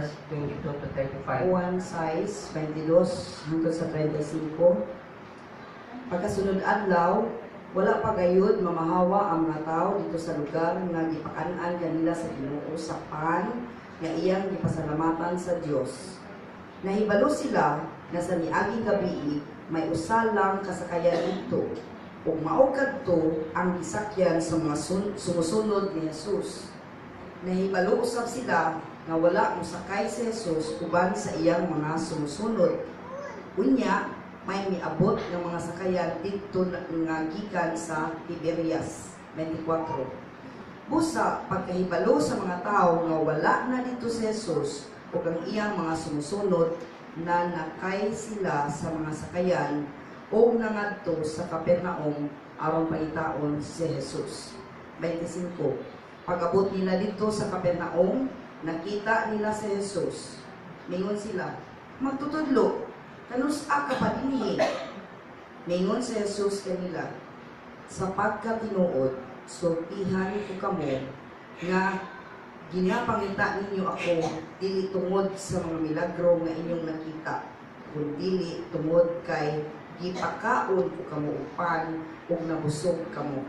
verse 22 to 35. Juan 6, 22 hangtod sa 35. Pagkasunod adlaw, wala pa gayud mamahawa ang mga tao dito sa lugar nga gipakan-an kanila sa Ginoo sa pan nga iyang gipasalamatan sa Dios. Nahibalo sila nga sa niaging gabi may usa lang kasakayan dito ug mao kadto ang gisakyan sa mga sumusunod ni Jesus. Nahibalo usab sila nga wala mosakay si Jesus uban sa iyang mga sumusunod. Unya, may miabot ng mga sakayan dito nga gikan sa Tiberias 24. Busa pagkahibalo sa mga tao nga wala na dito si Jesus ug ang iyang mga sumusunod na nakay sila sa mga sakayan o nangadto sa Capernaum aron pangitaon si Jesus. 25. Pag-abot nila dito sa Capernaum, nakita nila si Jesus. Mingon sila, magtutudlo, kanus-a ka pa dinhi. Mingon si Jesus kanila, sa pagkatinuod, sultihan ko kamo nga ginapangita ninyo ako dili tungod sa mga milagro nga inyong nakita, kun dili tungod kay gipakaon ko kamo upan ug nabusog kamo.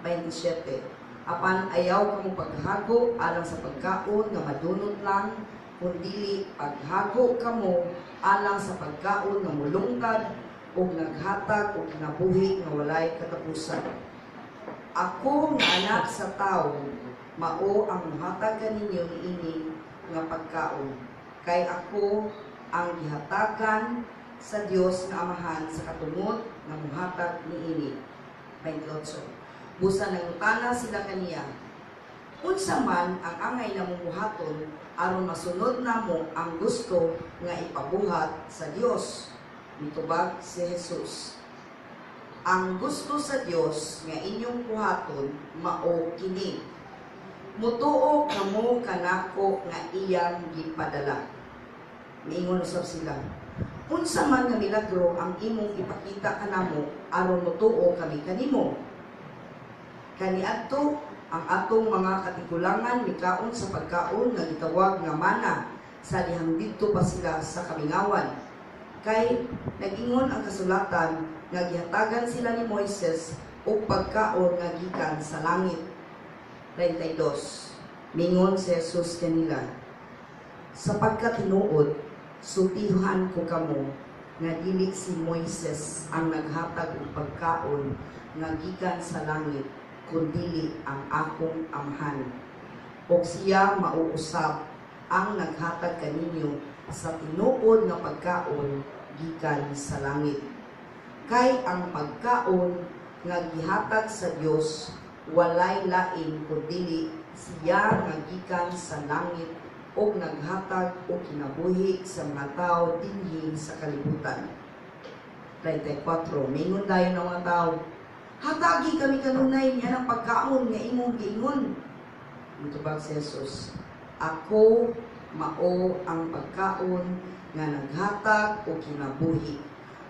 27. Apan ayaw kamo paghago alang sa pagkaon nga madunot lang, kundi paghago kamo alang sa pagkaon nga mulungkad ug naghatag ug nabuhi nga walay katapusan. Ako nga anak sa tawo, mao ang muhatag kaninyo niini nga pagkaon. Kay ako ang gihatagan sa Dios nga Amahan sa katungod nga muhatag niini. 28. Busa nangutana sila kaniya, unsa man ang angay namong buhaton aron masunod namo ang gusto nga ipabuhat sa Dios. Mitubag si Jesus, ang gusto sa Dios nga inyong buhaton mao kini, mutuo kamo kanako nga iyang gipadala. Miingon usab sila, unsa man nga milagro ang imong ipakita kanamo aron mutuo kami kanimo? Kaniadto ang atong mga katigulangan mikaon sa pagkaon nga gitawag nga mana sa dihang didto pa sila sa kamingawan. Kay nag-ingon ang kasulatan nga gihatagan sila ni Moises og pagkaon nga gikan sa langit. 32. Mingon si Jesus kanila, sa pagkatinuod, sultihan ko kamo nga dili si Moises ang naghatag og pagkaon nga gikan sa langit, kundi ang akong Amahan. O siya mauusab ang naghatag kaninyo sa tinuod nga pagkaon gikan sa langit. Kay ang pagkaon nga gihatag sa Dios walay lain kundi siya nga gikan sa langit o naghatag o kinabuhi sa mga tao dinhi sa kalibutan. 34. Mingon dayon ng mga tao, hatagi kami kanunay niya ng pagkaon nga imong giingon. Mitubag si Jesus, ako mao ang pagkaon nga naghatag o kinabuhi.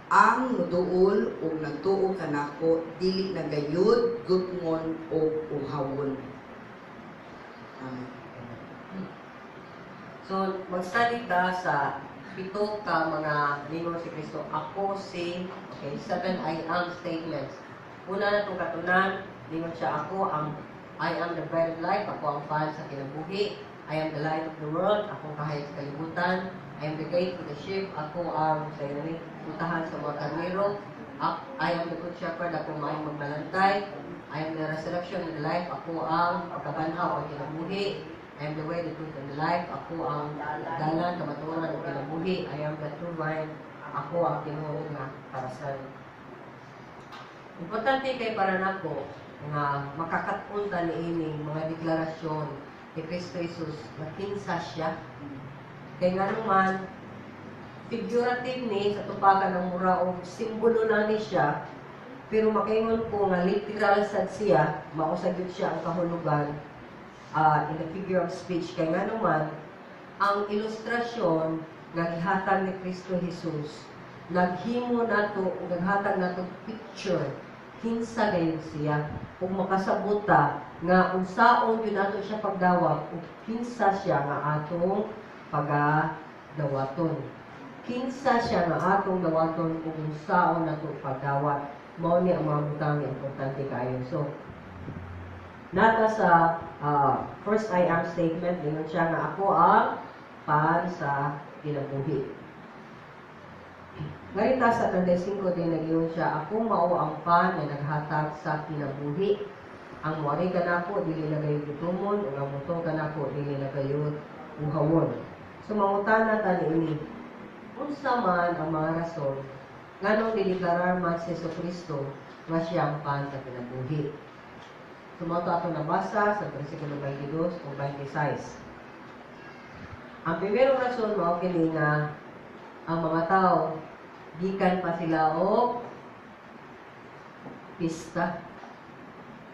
Ang nuduol o nagtuo kanako dili nagayud gutngon o uhawon. Amen. So, mag-study ta sa pito ka mga lingon si Kristo. Ako si, 7 I am statements. Una na itong katunan, lingon siya ako I am the bread of life, ako ang pan sa kinabuhi. I am the light of the world, akong kahayag sa kalibutan. I am the gate to the sheep, ako ang sa inani, utahan sa mga karnero. I am the good shepherd, ako maayong magbalantay. I am the resurrection and the life, ako ang pagkabanhaw ang kinabuhi. I am the way, the truth, and the life. Ako ang dalan, kamaturan, ang kinabuhi. I am the true vine. Ako ang tinuod nga parasan. Importante kay para nako nga makakatunta niini mga deklarasyon ni Kristo Jesus na kinsa siya. Kay nga naman, figurative ni sa tupakan ng mura o simbolo na ni siya, pero makaingon ko nga literal sad siya, mausagyod siya ang kahulugan in the figure of speech. Kay nga naman, ang ilustrasyon nga gihatag ni Kristo Jesus, naghimo nato, naghatag nato picture, kinsa gayon siya, kung makasabuta nga unsaon yun nato siya pagdawat, kung kinsa siya nga atong pagadawaton. Kinsa siya nga atong dawaton kung saon nato pagdawat. Mao ni ang mga butang nga importante kayo. So, nata sa first I am statement, ingon siya nga ako ang pan sa kinabuhi. Ngarita sa 35 din nag-iyon siya, ako mao ang pan na naghatag sa kinabuhi. Ang muari kanako dili na kayo gutumon, o ang muto kanako dili na kayo uhawon. So mangutana ta niini, unsa man ang mga rason nganong diligarar man si Jesucristo nga siya ang pan sa kinabuhi. Sumato ato nabasa sa versikulo 22 o 26. Ang primerong rason mao kini nga ang mga tao gikan pa sila og pista.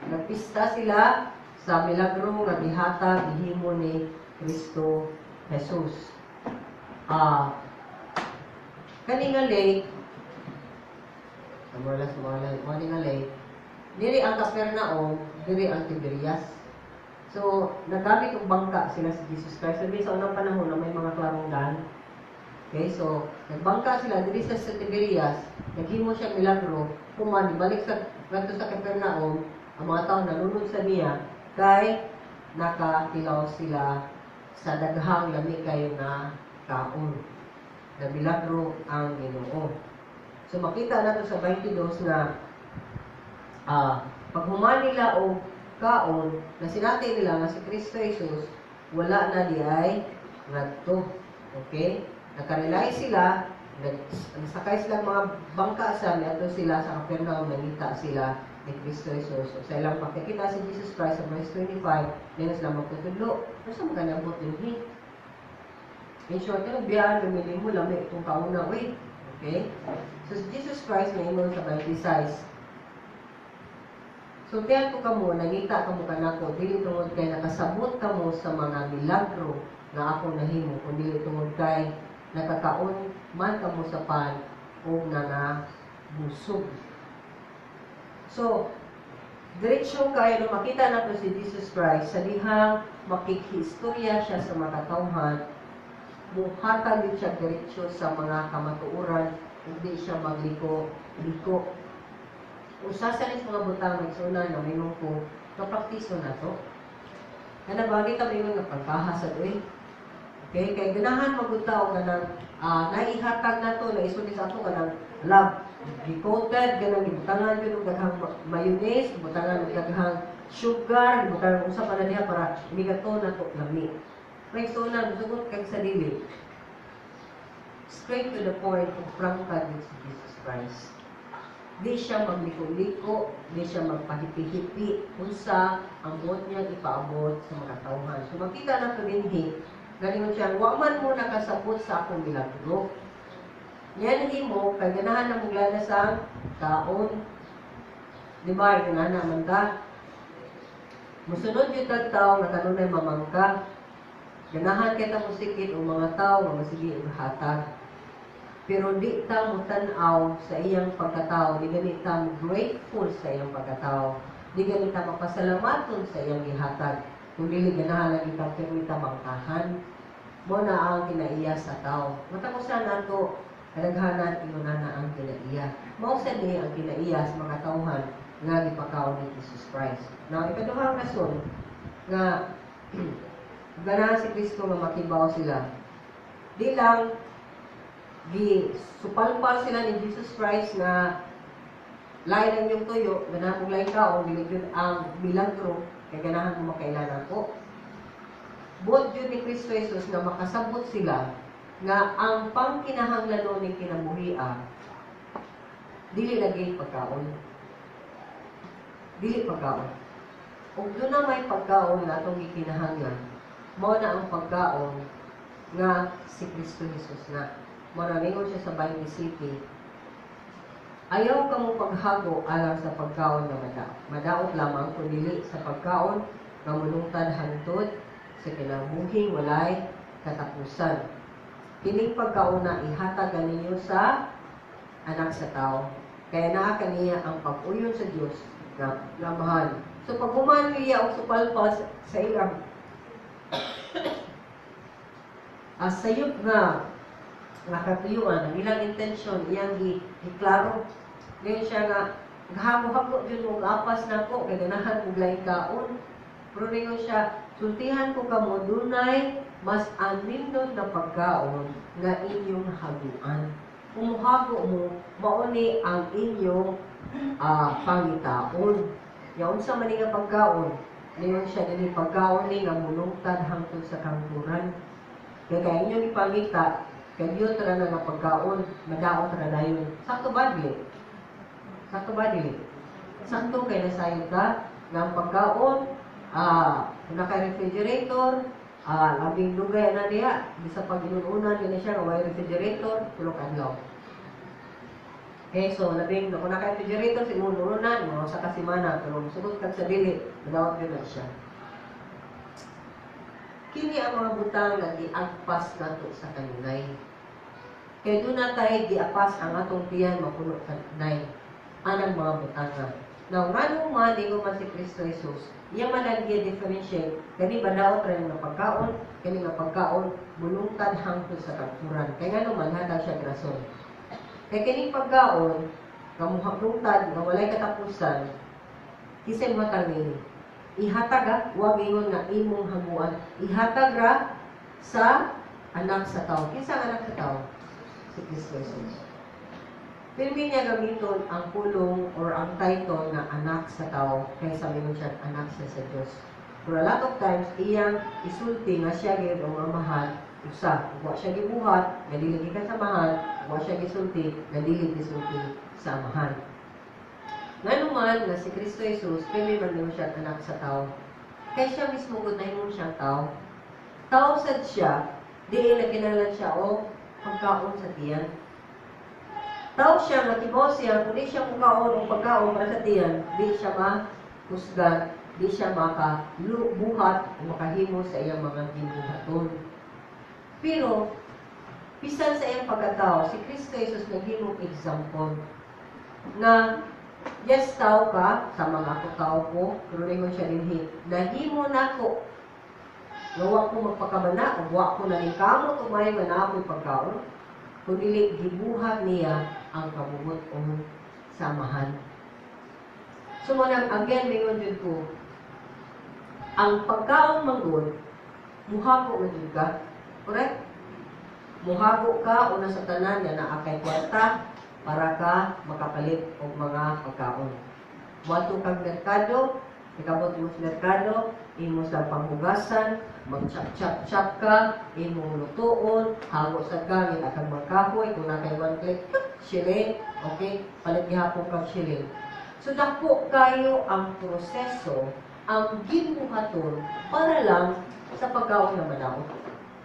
Nagpista sila sa milagro nga gihatag gihimo ni Kristo Jesus. Kani nga lake, kani nga lake, diri ang Capernaum, diri ang Tiberias. So, nagamit og bangka sila si Jesus Christ. Sabi sa unang panahon na may mga klarunggan. Okay, so, nagbangka sila diri sa Tiberias, naghimo siya milagro, kuman, balik sa ngadto sa Capernaum, ang mga tao nalunod sa niya, kay nakatilaw sila sa daghang lami kayo na kaon. Na milagro ang Ginoo. So, makita nato sa 22 na pag human nila o kaon, na sinati nila nga si Kristo Jesus, wala na di ay ngadto. Okay? Nakarelay sila, nagsakay sila mga bangka sa ato sila sa Capernaum, nangita sila ni Kristo Jesus. So, sa ilang pagkakita si Jesus Christ sa verse 25, din sila magtutudlo. Ano sa mga nabot din? In short, yung biyaan, lumili mo, lami itong kauna. Wait. Okay? So, si Jesus Christ may ingon sa 26. So, tiyan ko kamo, nangita kamo kanako, dili tungod kay nakasabot kamo sa mga milagro na ako nahimo, kung dili tungod kay nakakaon man kamo sa pan o nanabusog. So, diretsyo kayo na makita nato si Jesus Christ sa dihang makikhistorya siya sa mga katawhan, muhatag din siya diretsyo sa mga kamatuuran, hindi siya magliko-liko. Usa sa mga butang magsuna na may ko, kapraktiso na to. Kaya bagay kami yung napagkahas at okay, kaya ganahan magbutaw ka ng naihatag na to, na isulis ato ka ng love. Di-coated, ganang gibutangan yun, daghang mayonnaise, gibutangan daghang sugar, gibutangan usap pa na niya para imigato na to lami. May suna, sugot kag sa dili. Straight to the point, prangkad din si Jesus Christ. Di siya magliko-liko, di siya magpahipi-hipi, unsa ang buot niya ipaabot sa mga tauhan. So makita na ito din, galingon siya, waman mo nakasabot sa akong milagro. Yan hindi mo, kay ganahan na maglala sa kaon. Di ba, ganahan naman ka. Musunod yung tagtao na kanunay mamangka. Ganahan kita musikit o mga tao na masigi o hatag. Pero di ta mo tanaw sa iyang pagkatao, di ganit ta mo grateful sa iyang pagkatao, di ganit ta mapasalamaton sa iyang gihatag. Kung dili ganahan lagi ka kita mangkahan, mo na ang kinaiya sa tao. Matapusan nato kadaghanan inuna na ang kinaiya. Mao sa ni ang kinaiya sa mga tauhan nga gipakaw ni Jesus Christ. Now, ikaduhang rason nga ganahan si Kristo nga makibaw sila. Di lang supalpal sila ni Jesus Christ na lain ang yung tuyo, ganahan mong lain ka o diligyan ang milagro, kaya ganahan mo makailanan ko. Buot yun ni Kristo Jesus na makasabot sila nga ang pangkinahanglan ng kinabuhia, dili lagi pagkaon. Dili pagkaon. Kung doon na may pagkaon na itong ikinahanglan, mo na ang pagkaon nga si Kristo Jesus na. Maraningon siya sa Bible City, ayaw ka mo paghago alang sa pagkaon na madaot lamang, kundi sa pagkaon nga mulungtad hantod sa kinabuhing walay katapusan. Kining pagkauna ihatag ninyo sa anak sa tao. Kaya naa kaniya ang pag-uyon sa Dios na mahal. So pag human niya og supalpas sa ilang sayop nga nakatuyuan ang ilang intensyon iyang giklaro. Ngayon siya nga gahamo-hamo jud mo apas nako kay ganahan og lain kaon. Pero ningon siya, sultihan ko kamo dunay mas anindot na pagkaon nga inyong haguan. Kung muhago mo, mauni ang inyong pangitaon. Yaon sa maning nga pagkaon, ningon siya dili pagkaon ni nga mulungtad hangtod sa kangturan. Kaya inyong ipangita, kaya tara na nga pagkaon, madaot ra dayon. Sakto ba di? Sakto ba di? Sakto kay nasayod ka ng pagkaon, naka-refrigerator, labing dugay na niya, bisa pag inununan niya siya na may refrigerator, tulog adlaw. Okay, so labing kung naka-refrigerator, sinununan, mga sa kasimana, pero sugot kag sa dili, madawat yun na siya. Kini ang mga butang nga giagpas nato sa kanunay. Kaya doon na tayo giapas ang atong tiyan mapuno kanunay. Anang mga butang nga. Now, nganong malingo man si Kristo Jesus, iya man ang differentiate, kani ba daot rin nga pagkaon, kani nga pagkaon, bulungtad hangtod sa kagturan. Kaya nga naman, hata siya grason. Kaya kining pagkaon, kamuhaglungtad, nga walay katapusan, kisay matang nini. Ihatag ha, huwag ingon nga imong haguan. Ihatag ra sa anak sa tao. Kinsa ang anak sa tao? Si Kristo Jesus. Pirmi niya gamiton ang pulong or ang title na anak sa tao kaysa mingon siya anak siya sa Diyos. Pero a lot of times, iyang isulti nga siya gid o mahal usa. Huwag siya gibuhat, nga dili kasamahan. Huwag siya gisulti, nga dili gisulti sa amahan. Nga naman nga si Kristo Jesus, pirmi man mo siya anak sa tao. Kaya siya mismo gud nahimong siyang tao. Tao sad siya, diin na kinalan siya o pagkaon sa tiyan. Tao siya nga tibaw siya, kung di siya mukaon o pagkaon para sa tiyan, di siya mahusgan, di siya makabuhat o makahimo sa iyang mga gibuhaton. Pero, bisan sa iyang pagkatao, si Kristo Jesus naghimong example nga yes, tao ka, sa mga ako tao ko, pero ringon siya din, nahimo na ko, gawa ko magpakamana, o gawa ko na rin kamot, o may manapoy pagkaon, kundi gibuhat niya ang kabubot o samahan. So, manang, again, ringon din ko, ang pagkaon manggod, muhago na din ka, correct? Muhago ka, una sa tanan, na naakay kwarta, para ka makapalit og mga pagkaon. Muadto kag merkado, ikabot mo sa merkado, imo sa panghugasan, mag-chop-chop ka, imo lutuon, hago sa gamit akang magkahoy, kung na kay one plate, shilling, okay? Palit gihapon kag shilling. So dako kayo ang proseso, ang gibuhaton para lang sa pagkaon nga madaot.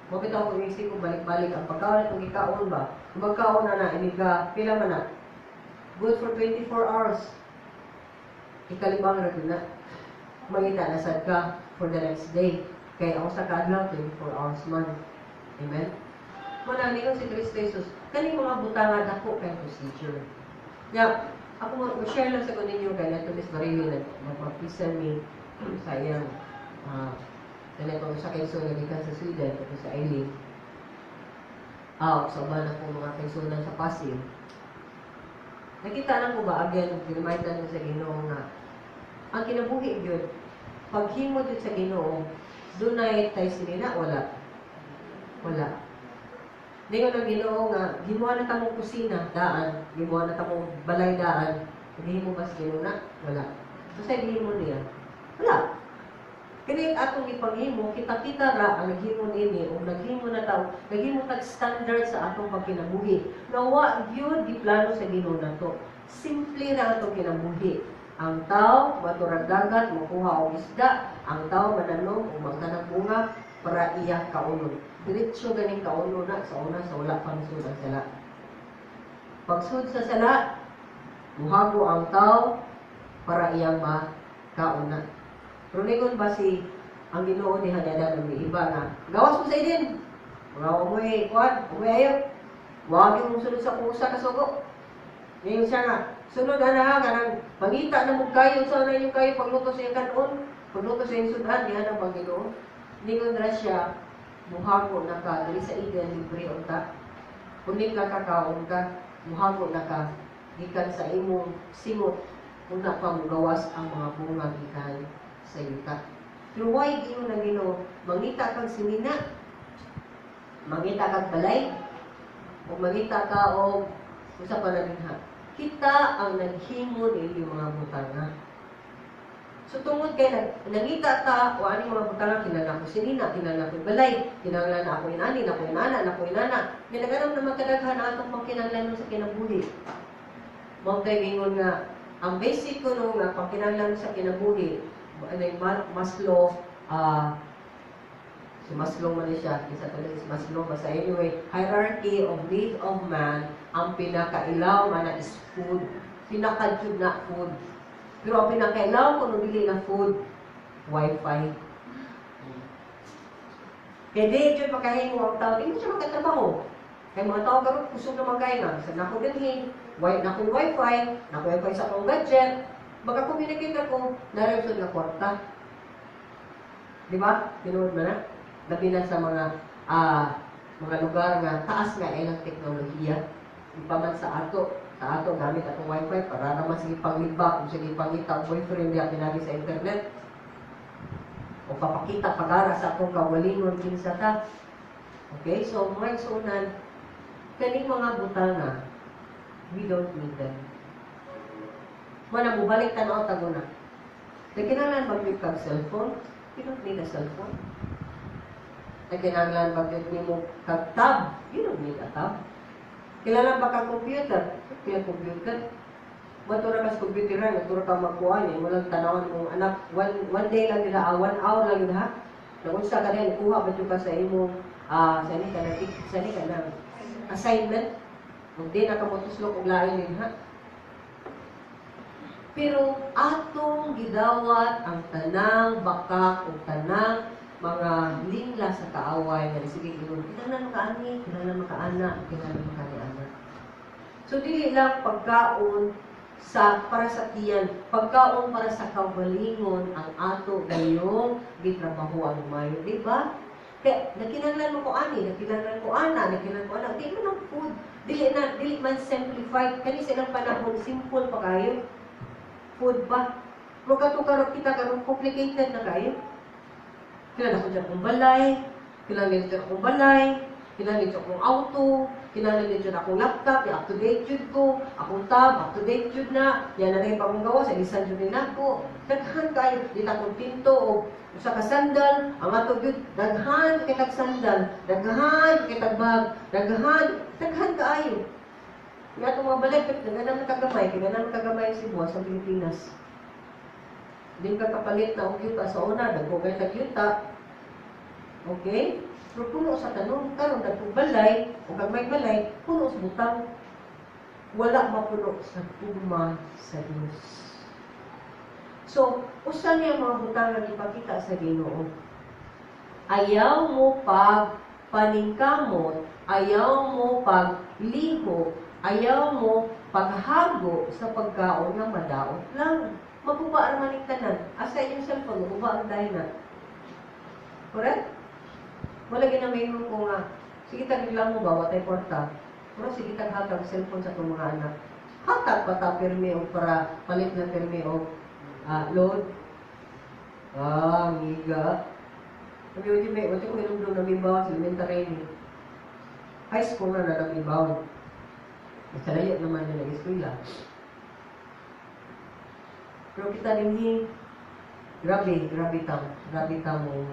Mabitaw ko isip ko balik-balik ang pagkaon itong ikaon ba? Kung magkaon na iniga, pila man na? Good for 24 hours. Ikalibang na rin na. Mangita na sad ka for the next day. Kaya ako sa kadlaw, 24 hours man. Amen? Manalingon si Kristo Jesus, kani mga butangan ako kay procedure. Nga, ako mag-share lang sa ko ninyo kaya na ito Miss Marili na magpapisan ni sa iyang ganito sa kaiso na gikan sa Sweden at sa Eileen. Sa uban ako mga kaisunan sa Pasig. Nakita na ko ba again, ginamitan mo sa Ginoo nga ang kinabuhi yun, paghimo yun sa Ginoo, doon ay tayo sinina, wala. Wala. Hindi ko na Ginoo nga, gimuha na tamong kusina, daan, gimuha na tamong balay daan, hindi mo ba sa Ginoo na? Wala. Basta gihimo niya. Wala. Kaya atong ipanghimo, kita-kita ra ang naghimo nini o naghimo na tao, naghimo tag-standard sa atong pagkinabuhi. Nawa, yun, di plano sa Ginoo na to. Simple ra atong kinabuhi. Ang tao, maturag dagat, makuha o isda. Ang tao, mananom o magtanang bunga para iya kaunon. Diretso ganing kaunon na sa una sa wala pang sud ang sala. Pagsud sa sala, muhago ang tao para iyang makauna. Pero ningon ba si ang Ginoo ni Hanada ng iba na gawas mo sa idin. Mga umuwi, kuwan, umuwi ayo. Huwag yung sunod sa pusa kasugo. Ngayon siya nga, sunod na kanang pangita na mo kayo, sa na yung kayo, pagluto sa yung kanon, pagluto sa yung sudan, yan ang Panginoon. Ningon na siya, muhago na ka, dili sa Eden, libre unta. Kunit lang kakaon ka, muhago na ka, gikan sa imong singot, una pa gawas ang mga bunga gikan sa yuta. Pero why giyo na Ginoo, mangita kang sinina, mangita kang balay, o mangita ka o usa pa na dinha. Kita ang naghimo dili mga butanga. So tungod kay nangita ta o ani mga butanga kinahanglan ko sinina, kinahanglan ko balay, kinahanglan na ako inani, na ko inana, na ko inana. Ginagaram naman kadaghan ang atong pangkinahanglan sa kinabuhi. Mao kay gingon nga ang basic ko no nga pangkinahanglan sa kinabuhi, anay Maslow, si Maslow man siya, isa talaga si Maslow, basta anyway, hierarchy of need of man, ang pinakailaw man na is food, pinakajud na food. Pero ang pinakailaw ko nung dili na food, Wi-Fi. Kaya di dyan pagkahin mo ang tao, di mo siya magkatrabaho. Kaya mga tao garo, kusog na magkain na. Sa nako ganhin, nako Wi-Fi, nako Wi-Fi sa akong gadget, magka-communicate ako, nareusod na kwarta. Di ba? Pinuod mo na? Labi na sa mga lugar nga taas nga ilang teknolohiya. Ipaman sa ato gamit atong Wi-Fi para naman sige panglibak, kung sige pangita ang boyfriend niya pinagi sa internet. O papakita pagara sa akong kawalingon kinsa ta. Okay? So, mga igsunan, kaning mga butanga, we don't need them. Mana mo balik tanaw tago na. Nagkinahanglan mag-use kag cellphone, you don't need a cellphone. Nagkinahanglan mag-use mo kag tab, you don't need a tab. Kailangan ba kang computer? Kaya computer. Matura ka sa computer na, matura ka magkuhan eh. Walang tanawan mong anak. One day lang nila, 1 hour lang yun ha. Nagunsa ka rin, kuha ba ka sa imong, sani ka na, assignment. Hindi nakamutuslok kung lain yun ha. Pero atong gidawat ang tanang bakak o tanang mga lingla sa kaaway nga sige ginoon kinahanglan makaani, kinahanglan makaana, kinahanglan makaani-ana. So dili lang pagkaon para sa tiyan, pagkaon para sa kaugalingon ang ato gayong gitrabahoan mayo, di ba? Kaya nakinahanglan mo ko ani, nakinahanglan ko ana, nakinahanglan ko ana, di man ang food, dili man simplified kani sa ilang panahon simple pa kayo. Food ba? Kung katukaro kita karon complicated na kayo. Kailangan ko dyan akong balay, kailangan dyan akong balay, kailangan dyan akong auto, kailangan dyan akong laptop, up-to-date yun ko, akong tab, up-to-date yun na, yan na rin pa akong gawa, sa lisan yun din ako. Daghan kayo, dito akong pinto, o sa kasandal, ang ato yun, daghan kitag sandal, daghan kitag bag, daghan kayo. Yung atong mga balay, daghan kagamay, kailangan kagamay si buwas sa Pilipinas. Hindi ka kapalit na og yuta sa una, nagpugay tag-yuta. Okay? Pero puno sa tanong, karon nagpubalay, o kag may balay, puno sa butang. Wala mapuno sa tugma sa Diyos. So, usa niya mga butang na ipakita sa Ginoo. Ayaw mo pag paningkamot, ayaw mo pag liho, ayaw mo paghago sa pagkaon nga madaot lang. Mabuba ang maniktanan. Asa yung cellphone, mabuba ang dahil na. Correct? Wala ginamay mo ko nga, sige tagiglang mo ba, watay porta. Pero sige taghatag cellphone sa itong mga anak. Hatag pa ta permi o para palit na permi o load. Miga. Sabi ko, may, wati ko ilong doon namibaw, elementary ni. High school na namibaw. Sa layo naman yung nag-eskwila. Pero kita din grabe ta mo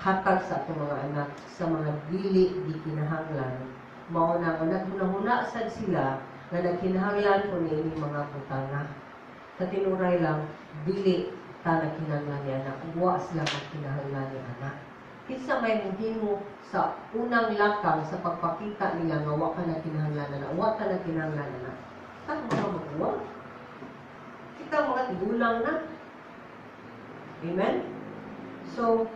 hatag sa atong mga anak sa mga dili di kinahanglan. Mao na naghuna-huna sad sila na nagkinahanglan ko ni mga putana. Sa tinuray lang dili ta nagkinahanglan ni anak, uwa sila ang kinahanglan ni anak. Kinsa may muhimo sa unang lakang sa pagpakita nila nga wa ka na kinahanglan na, wa ka na kinahanglan na. Saan mo ka maguwa? Kita mga tigulang na. Amen? So,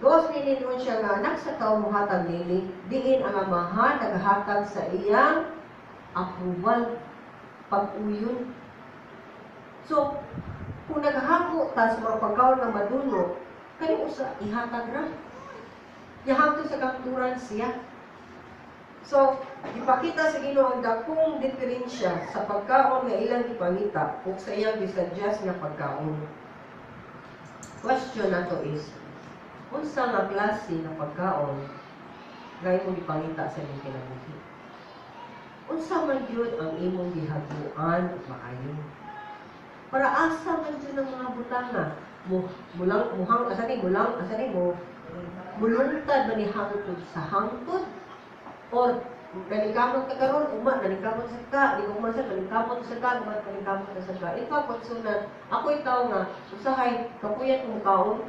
gawas nini doon siya nga, anak sa tao mo hatag nini, diin ang amahan, naghatag sa iyang approval, pag-uyon. So, kung naghako, tas mga pagkaon na madulo, kani usa, ihatag ra. Nya hangtod sa kanturan siya. So, ipakita sa Ginoo ang dakong diferensya sa pagkaon nga ilang ipangita ug sa iyang gisuggest nga pagkaon. Question nato is, unsa nga klase nga pagkaon nga imong ipangita sa imong kinabuhi? Unsa man gyud ang imong gihaguan maayo? Para asa man gyud ang mga butanga? Mulungtad ba ni hangtod sa hangtod? Or nalikamot ka karon, nalikamot sa ka, di ko man sa nalikamot sa ka, nalikamot ka sa ka. Ikaw pagsunod, ako ikaw nga, usahay, kapuyan kong kaon,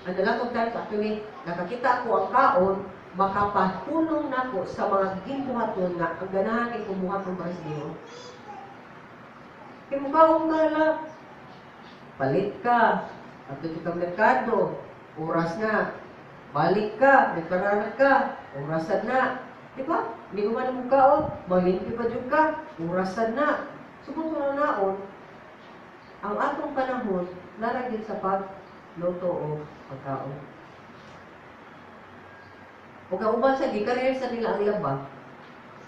ang dalang kong actually, nakakita ako ang kaon, makapahulong na ko sa mga gimbuhaton nga, ang ganahan ay kumuhaton para sa iyo. Kimukaong ka lang, palit ka, at ito ka merkado, oras na, balik ka, nagpararat ka, orasan na. Di ba? Hindi ko man ang mukhaon, malimpi pa dyan ka, orasan na. Subot na naon, ang atong panahon, naragin sa pagluto o pagkaon. O kauban sa gikarir sa nila ang laba,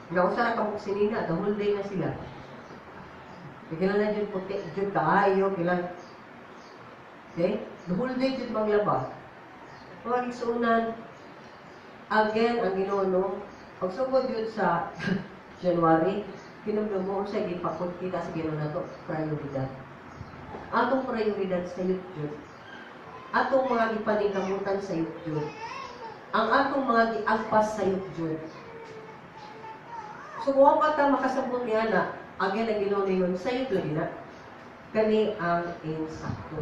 nausara ka mong sinina, the whole day na sila. Kailan na dyan puti, dyan kaayo, kailan. Okay? The whole day dyan maglaba. Mga igsunan, again, ang Ginoo, pagsugod yun sa January, kinumdum sa gipakot kita sa Ginoo na to, prioridad. Atong prioridad sa YouTube. Atong mga gipaningkamutan sa YouTube. Ang atong mga giagpas sa YouTube. So, kung pa ta makasabot niya na, again, ang Ginoo yun, sa YouTube lagi na, kani ang insakto.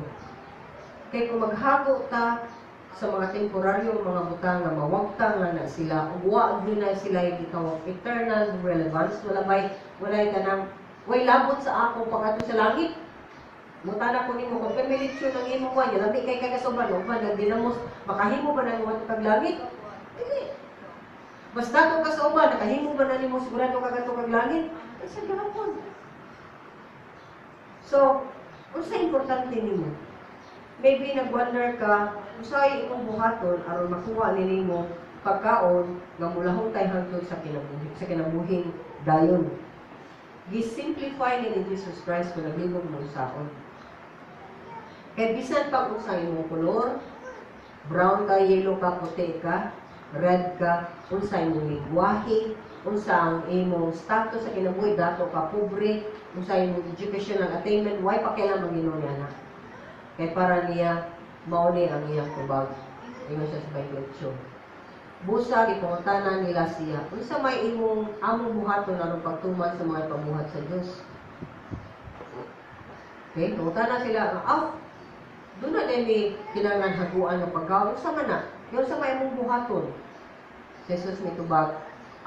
Kaya kung maghago ta, sa mga temporaryong mga butang nga mawagtang nga na sila, uwa yun na sila yung gitawag eternal relevance, walay kanang, way labot sa ako pag sa langit. Mutana ko nimo kung pemilitsyo ng imo wa, labi kay kagasoban, ba nagdinamos, makahimo ba na yung kag langit? Dili. Basta kung kasoban, nakahimo ba na nimo sigurado kag langit? Ay sa gahapon. So, unsa importante nimo? Maybe nag-wonder ka, usay imong buhaton aron makuha nimo pagkaon nga mulahong tay hangtod sa kinabuhing dayon. Gi-simplify ni Jesus Christ kung naglibog mo usaon. Kaya bisan pag usay imong kolor, brown ka, yellow ka, puti ka, red ka, unsa imong lingwahe, unsa ang imong status sa kinabuhi, dato ka pobre, unsa imong educational attainment, why pa kailangan Ginoo niya na? Kaya para niya, mauni ang iyang tubag. Ingon siya sa 28. Busa, ipangutanan nila siya. Unsa may among buhaton anong pagtuman sa mga pamuhat sa Diyos. Okay, pangutanan sila, doon na din kinangan haguan ng pagkaon. Unsa man na? Yung sa may among buhaton. Jesus may tubag.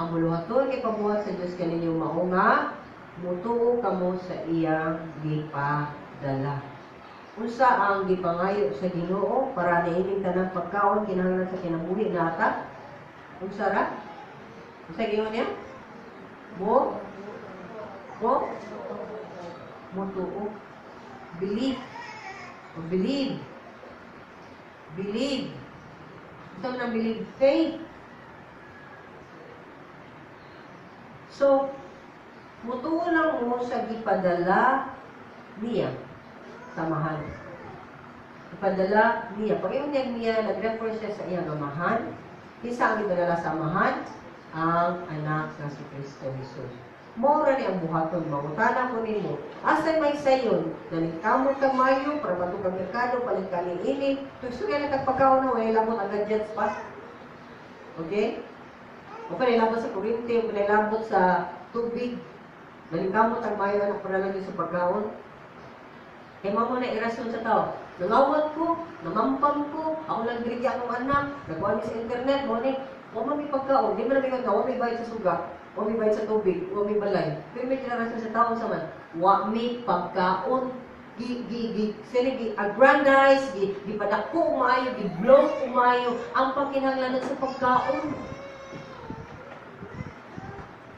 Ang buluhaton kay pamuhat sa Diyos kaninyo maunga, mutuo kamo sa iyang gipadala. Unsa ang gipangayo sa Ginoo para niining tanang pagkaon kinahanglan sa kinabuhi nata? Unsa ra? Unsa gingon niya? Mutuo. Believe. Unsa man ang believe? Faith. So, mutuo lang mo sa gipadala niya. Samahan. Ipadala niya. Pag yung niya, nag-refer siya sa iyang amahan. Isa ang ipadala sa amahan, ang anak na si Kristo Jesus. Mora ni ang buhaton, mangutana ko nimo. Asay may sayon, naligkamot kang mayo, para bato kang merkado, palit ka ni ini. Gusto kaya nagpagpakaw na, wala lamot ang gadgets pa. Okay? O pa nilabot sa kurinte, o pa nilabot sa tubig. Naligkamot ang mayo, anak para lang sa pagkaon. Kaya mo na irason sa tao. Nangawat ko, namampam ko, ako nagbirigya akong anak, nagkuhan sa internet, mo ni, may pagkaon, di mo na bigyan ka, may bayad sa suga, may bayad sa tubig, may balay. Pero may kinarason sa tao sa man, may pagkaon, aggrandize, gipadako umayo, gi-blow umayo, ang pagkinahanglanan sa pagkaon.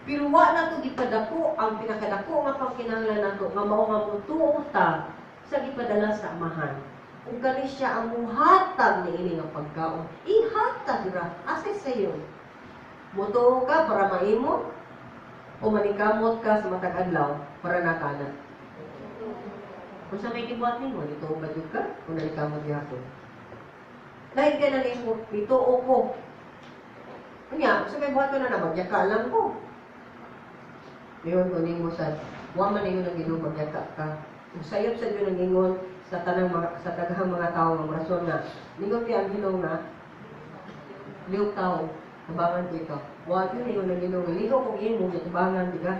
Pero na ito gipadako, ang pinakadako nga pagkinahanglanan nato, nga mao nga mutuo ta, sa gipadala sa amahan. Kung kani siya ang muhatag ni ini nga pagkaon, ihatag ra asa sayo. Mutuo ka para maimo o manikamot ka sa matag adlaw para nakana. Kung sa may kibuhat nimo, ito ba jud ka kung nanikamot gyapon. Dahil ka na nimo, ituo ko. Kanya, sa may buhat ko na nabagyaka lang ko. Ngayon ko nimo sa wa man ninyo nang Ginoo magyaka ka. Kung sayop sa Ginoo nang ingon sa tanang mga sa daghang mga tawo ng rason na ningon kay ang Ginoo na liog tao tabangan ko ikaw. Wa yun ningon nang Ginoo ligo kung imo tabangan di ka.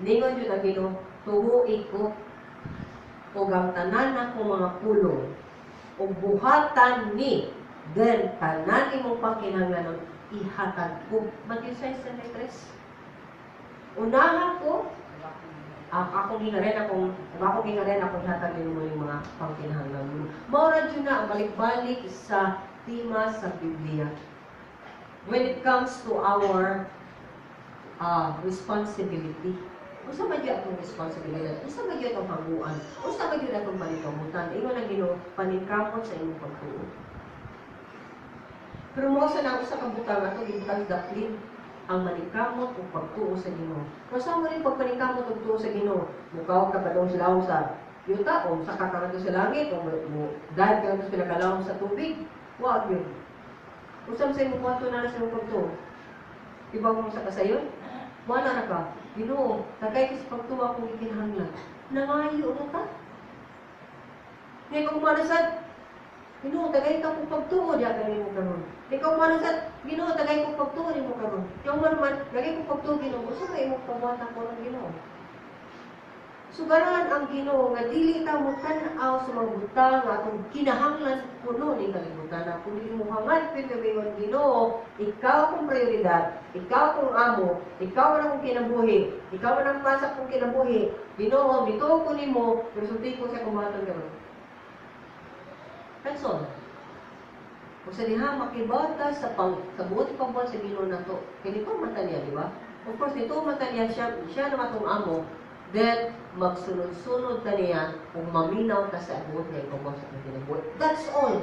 Ningon yun ang Ginoo tuhuig ko o ang tanan ako mga pulong o buhatan ni then tanan imong pangkinahanglanon ihatag ko. Matthew 6:33. Unahan ko akong hingaren akong hatag din mo yung mga pangkinahanglan. Maura dyan na ang balik-balik sa tema sa Biblia. When it comes to our responsibility. Unsa man gyud atong responsibilidad? Unsa man gyud atong haguan? Unsa man gyud atong paningkamutan? Ingon ang Ginoo, paningkamot sa imong pagtuo. Pero mo sa nang usa ka butang ato gibutang daplin ang maningkamot ug pagtuo sa Ginoo. Kasi mo rin pagpaningkamot ug pagtuo sa Ginoo, mukaw ka padong silawom sa yuta o sa kakarato sa langit o mo dahil ka sa pinakalawom sa tubig. Wa gyud. Usam sa imong kwarto na sa imong pagtuo. Ibaw mo sa kasayon? Wala na ka. Ginoo, tagay ka sa pagtuo akong ikinahanglan. Nangayo na ka. Ngayon kung manasad, Ginoo, tagay ka kung pagtuo diya ganin mo karon. Ikaw manasad, Ginoo, tagay kung pagtuo mo karon. Yung man, tagay kung pagtuo Ginoo, gusto ka imong pabuhatan ko ng Ginoo. Sugaran ang Ginoo nga dili ta mo tan-aw sa mga butang nga atong kinahanglan kuno ni kalibutan na kun dili mo hangad pingamingon Ginoo, ikaw kong prioridad, ikaw kong amo, ikaw man akong kinabuhi, ikaw man ang pasak kong kinabuhi. Ginoo, bituo ko nimo, resulti ko sa kumaton karon. Kanson. Kung sa diha makibata sa buot pagbuhat sa Ginoo nato, kini ko mata niya, di ba? Of course, ito mata niya siya naman itong amo, then magsunod-sunod ka niya kung maminaw ka sa buot niya ipagbuhat sa kinabuhi. That's all.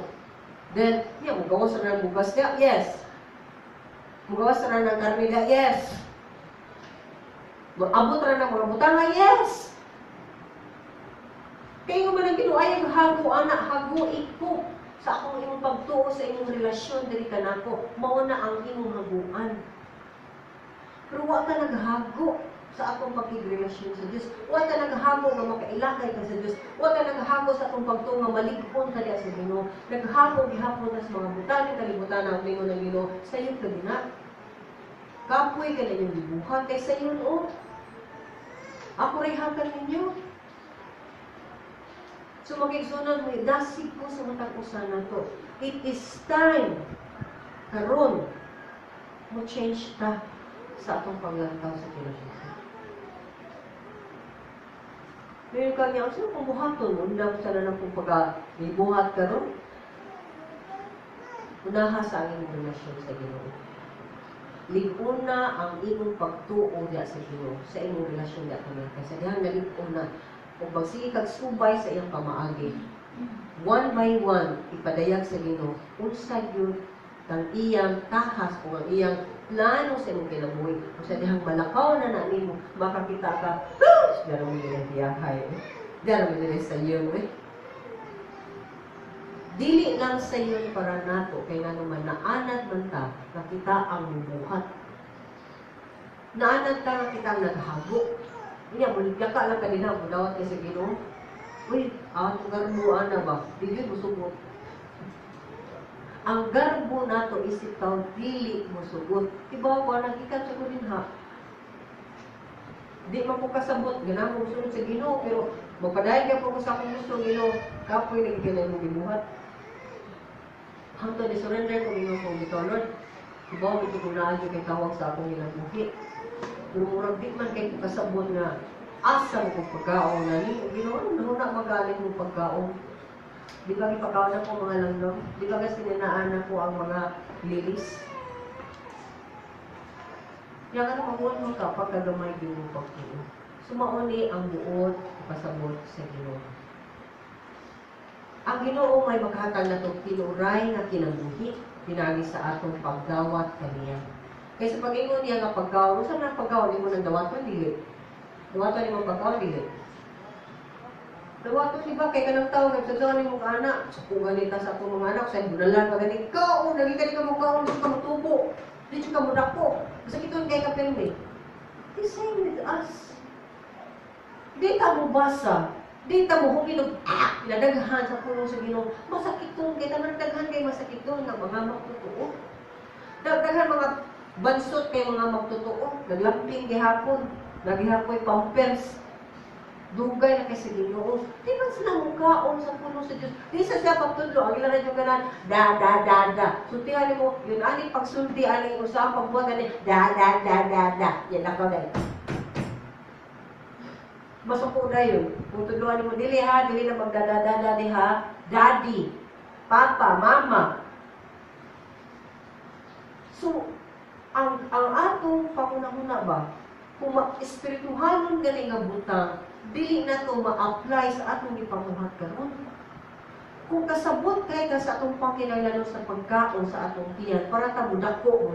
Then, magawas na ng bugas niya? Yes. Magawas na ng karne niya? Yes. Abot na ng mga butanga? Yes. Kaya nga man ang Ginoo ay hago, anak, hago, iko sa akong imong pagtuo sa imong relasyon diri ka nako. Mao na ang imong haguan. Pero wa ka naghago sa akong pakigrelasyon sa Dios. Wa ka naghago nga makailakay ka sa Dios. Wa ka naghago sa akong pagtuo nga malig-on ka diha sa Ginoo. Naghago gihapon ka sa mga butang kalibutan ang lingon ng Ginoo. Sayo ka gina. Kapoy ka na yung libuhan kay sayo no. Ako ray hatag ninyo. So magigsunan mo, dasig ko sa matang usan na to. It is time karon mo change ta sa atong paglantaw sa filosofi. Meron ka niya, sino kung buhaton? Unang sana ng kung pag-ibuhat karon. Unaha sa aming relasyon sa Ginoo. Liguna ang imong pagtuo diya sa Ginoo, sa imong relasyon diya kami. Kasi diyan naliguna kung pagsige kag subay sa iyang pamaagi. One by one, ipadayag sa Ginoo unsa gyud ang iyang tahas o ang iyang plano sa imong kinabuhi. Kung sa dihang malakaw na nimo, makakita ka, dara mo nila diyahay. Dara mo nila sa iyo. Dili lang sa iyo para nato, kay nga naman naanad man ta, nakita ang bubuhat. Naanad ka na kita naghago. Niya, buligaka lang kanina, budawat kayo sa Ginoo. Uy, ang garbuan na ba? Di yun musugot. Ang garbo na to is ikaw, dili musugot. Diba, wala ikat sa kunin ha. Di man po kasabot, ganang mo sunod sa Ginoo, pero magpadayon ka po sa akong gusto, Ginoo, kapoy na giginay mo gibuhat. Hangtod, surrender ko Ginoo kong ito, Lord. Diba, ito kung naan yung kay tawag sa akong ginagbuhi. Pero murag di man kay kasabot nga asa mo kong pagkaon na ni Ginoo na magaling mo pagkaon. Di ba ipakaon na po mga langgam? Di ba kasi ninaan na po ang mga lilis? Kaya ka na mabuhat mo ka pagkagamay din mo pagtuo. Sumauni ang buot pasabot sa Ginoo. Ang Ginoo may maghatag na itong tinuray nga kinabuhi, pinagi sa atong pagdawat kaniya. Kaya sa pag-ingon niya nga paggawa, saan na paggawa, di mo nang dawaton, dili. Dawaton mo paggawa, dili. Dawaton, di ba, kay kanang tao, nagsasawa ni mong anak, sa kuganita sa akong mga anak, sa budalan, magaling, kao, naging ka mo kao, di ka matubo, di ka mo dako. Basta kiton kay kapirme. The same with us. Di ta mo basa, di ta mo huminog, pinadaghan sa puno sa Ginoo. Masakit doon, kaya naman daghan kay masakit doon, nga mga magtotoo. Daghan mga bansot kay mga magtotoo, naglamping gihapon, naghihapoy pampers, dugay na kay sa Ginoo. Di ba sila mukaon sa puno sa Diyos? Di sa siya pagtudlo, ang ilan na yung ganan, da. Sultihan mo, yun ani pagsulti, ani usang pagbuhat, ani, da. Yan ako dahil. Masuko na yun. Kung tudloan mo, dili ha, dili na magdadadada di ha, daddy, papa, mama. So, ang atong pangunahuna ba, kung espirituhanon galing nga butang, dili na to ma-apply sa atong ipamuhat karon. Kung kasabot kay ka sa atong pangkinahanglan sa pagkaon sa atong tiyan, para ta mudako, mo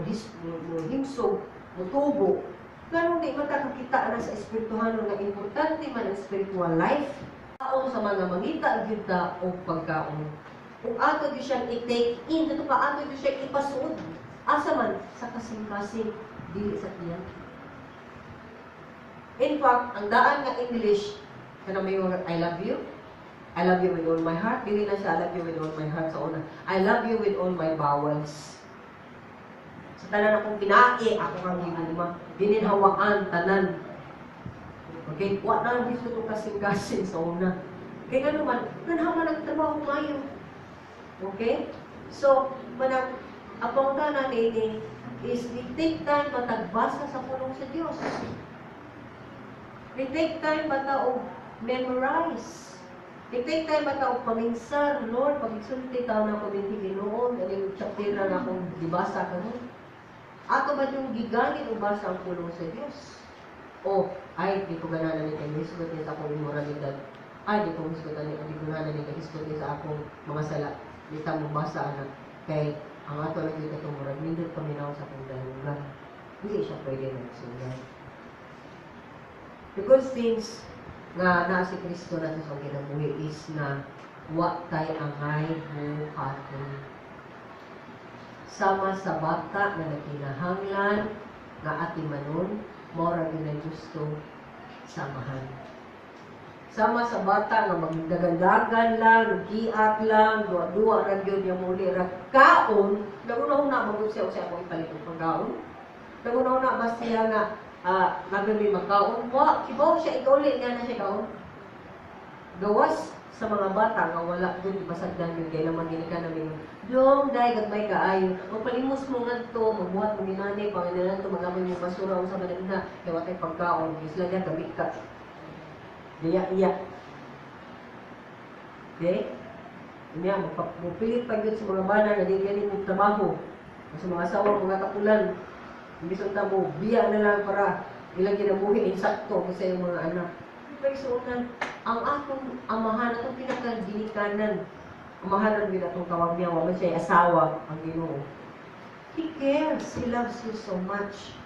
himsog, mo tubo, ganun di matakakita na sa espirituhanon nga importante man ang spiritual life. Kaon sa mga mangita, gita o pagkaon. Kung ato di siyang i-take in, ito pa ato di siyang ipasuod. Asa man, sa kasing-kasing, dili sa tiyan. In fact, ang daan nga English, kana may I love you. I love you with all my heart. Dili na siya, I love you with all my heart sa una. I love you with all my bowels. Sa tanan akong pinae, ako kang giguma. Bininhawaan, tanan. Okay? Wa na gusto itong kasing-kasing sa una. Kaya nga naman, nanhaman ang trabaho ngayon. Okay? So, manang, apong tanan ini is we take time matagbasa sa pulong sa Diyos. We take time bata og memorize. We take time bata og paminsan, Lord, pagsulti taon na ko din Ginoo, dali chapter na akong gibasa karon. Ato ba yung giganit o basa ang pulong sa Diyos? O, ay, di ko gananan ni kayo, hisgot niya sa akong moralidad. Ay, di ko hisgot ni, di ko gananan ni kayo, hisgot niya sa akong mga sala. Di ta mo basa na. Kay, ang ato lang dito itong murag, nindot paminaw sa akong dalugan. Hindi siya pwede na sundan. The good things nga na si Kristo na sa kinabuhi is na wa tay angay buhaton. Sama sa bata na nakinahanglan nga atimanon, mora din na gusto samahan. Sama sa bata nga magdagandagan lang, giat lang, duwa-duwa ra gyud yung muli ra kaon, naguna-una magud siya ako ipalit og pagkaon. Naguna-una ba siya nga nagami magkaon, wa kibaw siya ikauli nga na siya kaon. Gawas sa mga bata nga wala dun ipasagdan yun kaya naman ginika namin dong dahil gagmay kaayo magpalimos mo nga to magbuhat mo ginani panginalan to magamay mo basura sa managna kaya watay pagkaon isla niya gamit ka iya okay niya magpilit pag yun sa mga bana na di ganin mo trabaho sa mga asawa mga kapulan hindi sa mo biya na lang para ilang ginabuhi insakto kasi yung mga anak personal, ang atong amahan, atong pinakaginikanan, amahan rin atong tawag niya, wala siya asawa, ang Ginoo. He cares, He loves you so much.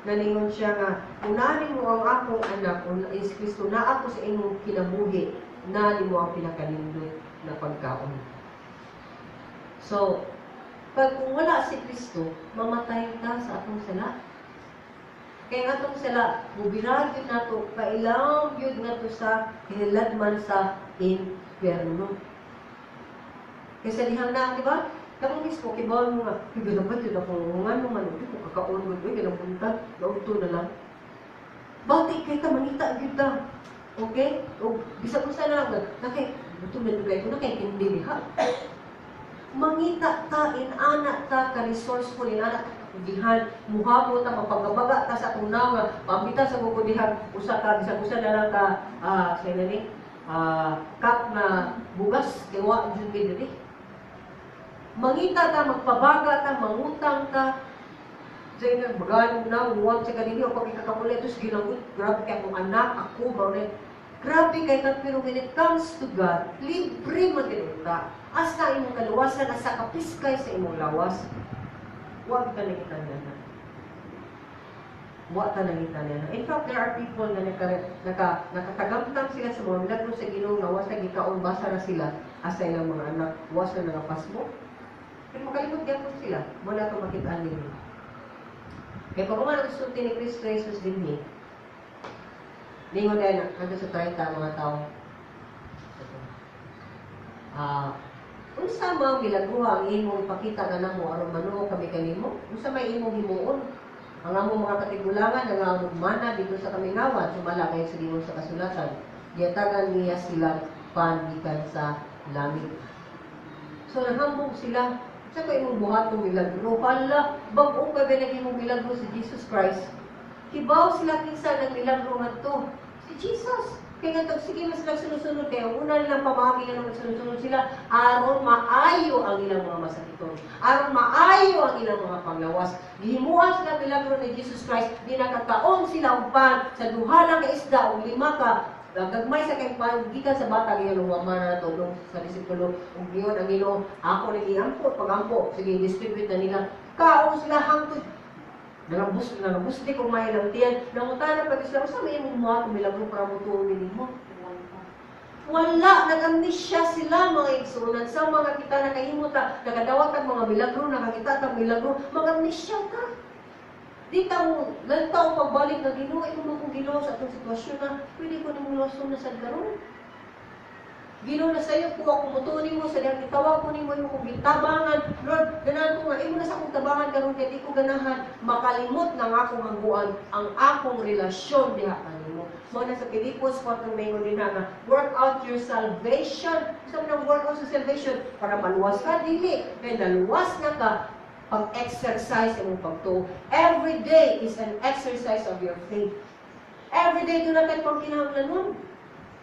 Nalingon siya nga, unanin mo ang akong anak, is Kristo, na ako sa inyong kinabuhi, nanin mo ang pinakalindot na pagkaon. So, kung wala si Kristo, mamatay ka sa atong sala. Kaya atong sila, mubirag yun na ito, kailang yun na ito sa hiladman sa impyerno. Kaya sa lihang na, di ba? Kamang mismo, kibawan mo nga, kaya dapat yun akong hungan mo man, hindi ko kakaon mo, kaya napunta, nauto na lang. Bati, kaya ka, manita, kita. Okay? O, bisa ko sa lang, nakay, ito na lugay ko, nakay-hindi ha. Mangita ta, inanak ta, ka-resourceful, inanak dihan muhabot ta mapagabaga ta sa tunaw nga pambita sa gugudihan usa ka bisag usa na lang ka sa nani cup na bugas kay wa jud diri mangita ta magpabaga ta mangutang ta say nagbagan na muwag sa kanini o pagkakakulit tus ginagot grabe kay akong anak ako ba Grabe kay ka, pero when it comes to God, libre maginunta. As na imong kaluwasan, asa kapiskay sa imong lawas, huwag ka nakita niya. Huwag ka nakita niya. In fact, there are people na nakatagamtam sila sa mga milagro sa Ginoo nga wasa gikaon basa na sila asa ilang mga anak, wasa na napasmo. Pero makalimot gapon sila, wala ka makitaan nila. Kaya kung mga nagsulti ni Cristo Jesus din lingon na nandun sa 30 mga tao. Unsa mga milagro ang imong ipakita na namo aron manuo kami kanimo? Unsa may imong himuon? Ang among mga katigulangan nga mana dito sa kamingawan sumala kay sa Ginoo sa kasulatan. Giyatagan niya silang pangikan sa langit. So nahambog sila. Sa ko imong buhat ng milagro. Hala, bag-o ka ba imong milagro si Jesus Christ? Hibaw sila kinsa ng milagro nga to. Si Jesus. Kaya nga sige mas nagsunod-sunod kayo. Una nilang pamagi nga naman sunod-sunod sila. Aron maayo ang ilang mga masakiton. Aron maayo ang ilang mga panglawas. Gihimuan sila milagro ni Jesus Christ. Ginakataon sila upan sa duhala ka isda o 5 ka. Gagmay sa kay gikan sa bata giyon ng mama na tulong sa disipulo ug giyon ang Ginoo ako nang giampo pagampo sige distribute na nila kaon sila hangtod nangabus di ko may lang tiyan nangutana pag sila sa may imong mga milagro para mo tuon nimo wala nag-amnesia sila mga igsunan sa mga kita nakahimota nakadawat ang mga milagro nakakita tag milagro mag-amnesia ka. Di tao, lantaw pagbalik na Ginoo, ito mo kong Ginoo sa atong sitwasyon na pwede ko nang luwason na sa garon. Ginoo na sa'yo, kung ako mutunin mo, sa diyang itawag ko nimo yung kong gitabangan. Lord, ganahan ko nga, imo na sa akong tabangan karon kaya di ko ganahan, makalimot ng akong hangguan ang akong relasyon diha kanimo. Mo na sa Pilipos 4 Mayon din na work out your salvation. Sabi ng work out sa salvation para maluwas ka, dili. Kaya naluwas na ka, pag-exercise ang pagtuo. Every day is an exercise of your faith. Every day doon natin pang kinahanglanon.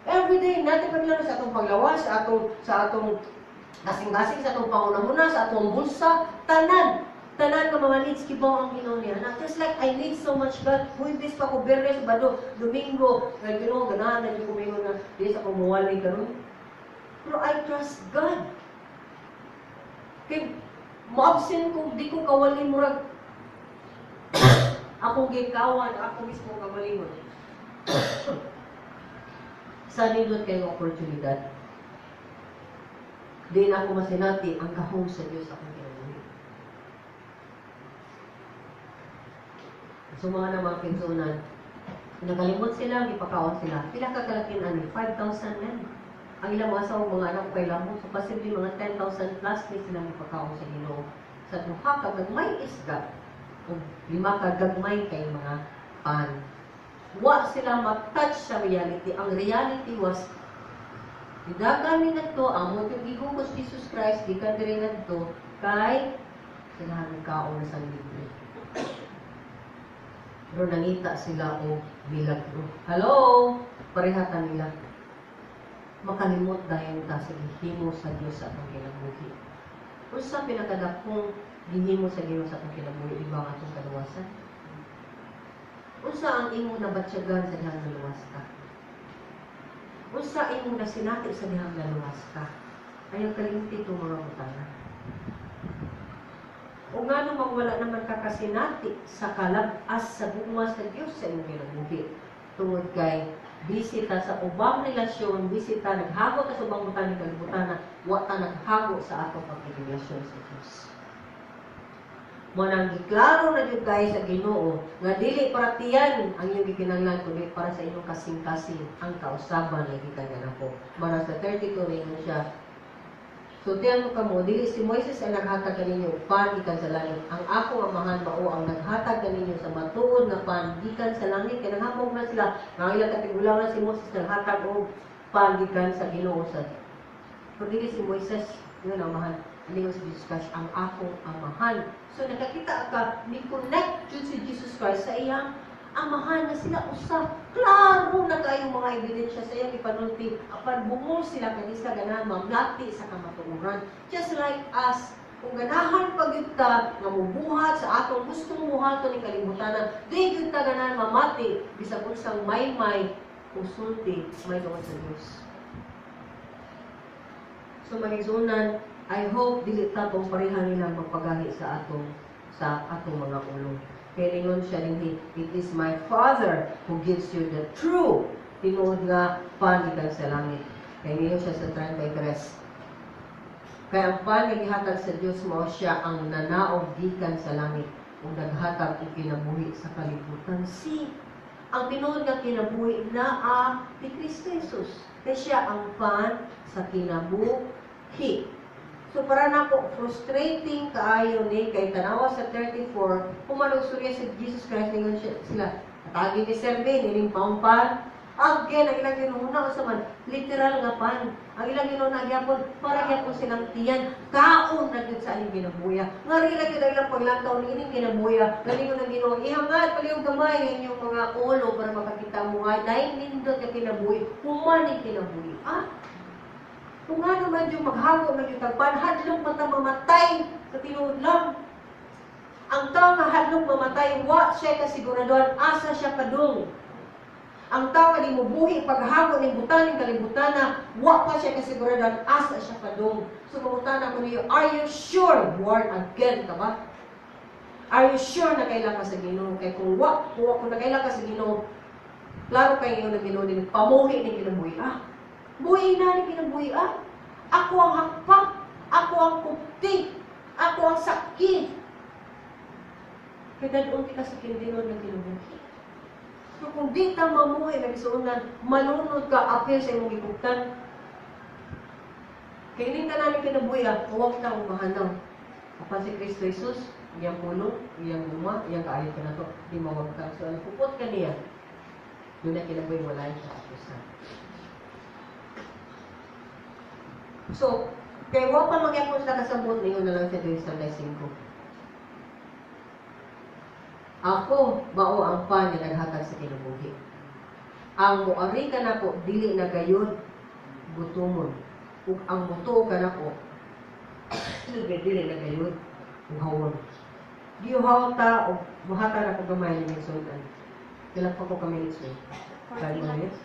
Every day natin paglanon sa atong paglawas, sa atong kasing-kasing, sa atong panguna-muna, sa atong bulsa, tanan ka mga needs, kibaw ang Ginoo niya. Just like I need so much God, huwibis pa ko, Bernes, Bado, Domingo, Ginoo, ganahan na yung kumingon na, di sa kumuwalay karon. Pero I trust God. Kaya, mo-absent kung di ko kawali murag ako gikawan, ako mismo kawalingon. Sa nindot kayong oportunidad, di na ako masinati ang kahong sa Diyos akong kinabuhi. So mga na mga kinsunan, nakalimot sila, ipakaon sila. Pila kakalakin ani? 5,000 men. Ang ilang mga asawang mga anak ko kay Lambo, so posibleng mga 10,000 plus ni silang ipakaon sa Ginoo. Sa duha ka gagmay isda, o 5 ka gagmay kay mga pan. Wa sila matouch sa reality. Ang reality was, idagami na to, ang motong gihugos Jesus Christ, di ka rin na to, kay sila nagkaon sa libre. Pero nangita sila o milagro. Hello? Parehatan nila. Makalimot dahil ta sa gihimo sa Dios sa atong kinabuhi. Unsa pinakadakong gihimo sa Ginoo sa atong kinabuhi iba ang atong kaluwasan? Unsa ang imong nabatsyagan sa dihang naluwas ka? Unsa imong nasinati sa dihang naluwas ka? Ayaw kalimti itong mga butana. O nga nung magwala naman kakasinati sa kalabas sa bunga sa Dios sa imong kinabuhi. Tungod kay bisita sa ubang relasyon, bisita naghago ta sa ubang butana ng kalibutan, wa ta naghago sa atong pagrelasyon sa Dios. Mo nang giklaro na jud kay sa Ginoo nga dili para tiyan ang iyong gikinahanglan kundi para sa inyong kasing-kasing ang kausaban nga gikan nako. Mara sa 32 ninyo siya. So tiyan mo kamo, dili si Moises ang naghatag kaninyo pan gikan sa langit. Ang ako amahan mao ang naghatag kaninyo sa matuod nga pan gikan sa langit. Kaya nanghamog na sila nga ilang katigulangan si Moses naghatag og pan gikan sa Ginoo sa. Pero dili si Moises yun ang amahan. Lingon si Jesus Christ ang akong amahan. So nakakita ka, ni-connect yun si Jesus Christ sa iyang amahan na sila usap. Klaro na kayong mga ebidensya sa iyang ipanulti. Apan bumul sila kanisa ganahan mamlati sa kamatuoran. Just like us, kung ganahan pagyuta nga mubuhat sa atong gustong muhaton ni kalibutan, di gyud ta ganahan mamati bisag unsang may-may usulti may tungod sa Dios. So manigsunan, I hope dili ta tong pareha nila magpagahi sa atong mga ulo. Kaya ningon siya din, it is my Father who gives you the true tinuod nga panigan sa langit. Kaya ningon siya sa 33. Kaya ang panigihatag sa Diyos mo siya ang nanaog gikan sa langit ug naghatag og kinabuhi sa kalibutan. See, ang tinuod nga kinabuhi naa ni Kristo Jesus. Kaya siya ang pan sa kinabuhi. So para nako frustrating kaayo ni kay tanawa sa 34 humalusuri si Jesus Christ ningon sila atagi ni Serve nining paumpan again ang ilang ginuna sa man literal nga pan ang ilang ginuna gyapon para gyapon silang tiyan kaon na gyud sa aning ginabuya nga rin gyud ang ilang paglantaw ni ining ginabuya ganingon ang Ginoo ihangad palihog gamay inyong mga ulo para makakita mo nga dahil nindot nga kinabuhi human kinabuhi kung nga naman yung maghago na yung tagpan, hadlong mata mamatay sa tinuod lang. Ang tao nga hadlong mamatay, wa siya kasiguraduhan, asa siya padung. Ang tao nga di mo buhi, paghago ng butaning kalibutana, wa pa siya kasiguraduhan, asa siya padung. So, mamutana ko niyo, are you sure born again ka ba? Are you sure na kailan ka sa Ginoo? Kaya kung kung nakailan ka sa Ginoo, klaro kayo yung Ginoo din, pamuhi ng kinabuhi. Buhay na ni kinabuhi Ako ang hakpak, ako ang kupti, ako ang sakit. Kaya dadong ka sa kindinon ng kinabuhi. So kung di ka mamuhay na isuunan, malunod ka, apil sa imong gibuktan. Kaya hindi ka namin kinabuhi huwag kang umahanaw. Kapag si Kristo Jesus, iyang pulong, iyang luma, iyang kaayot ka na to, di mawag ka. So pupot ka niya, doon na kinabuhi wala yung sa apusan. So, kaya huwag pa magyapon sa kasabot niyo na lang sa 2:5. Ako, mao ang pan na naghatag sa kinabuhi. Ang muari ka na ko, dili na gayon, gutumon. Ug ang buto ka na ko, dili na gayon, uhawon. Giuhaw ta, o buhata na ko gamay ng sundan. Kailan pa ko kami nito? 5 minutes?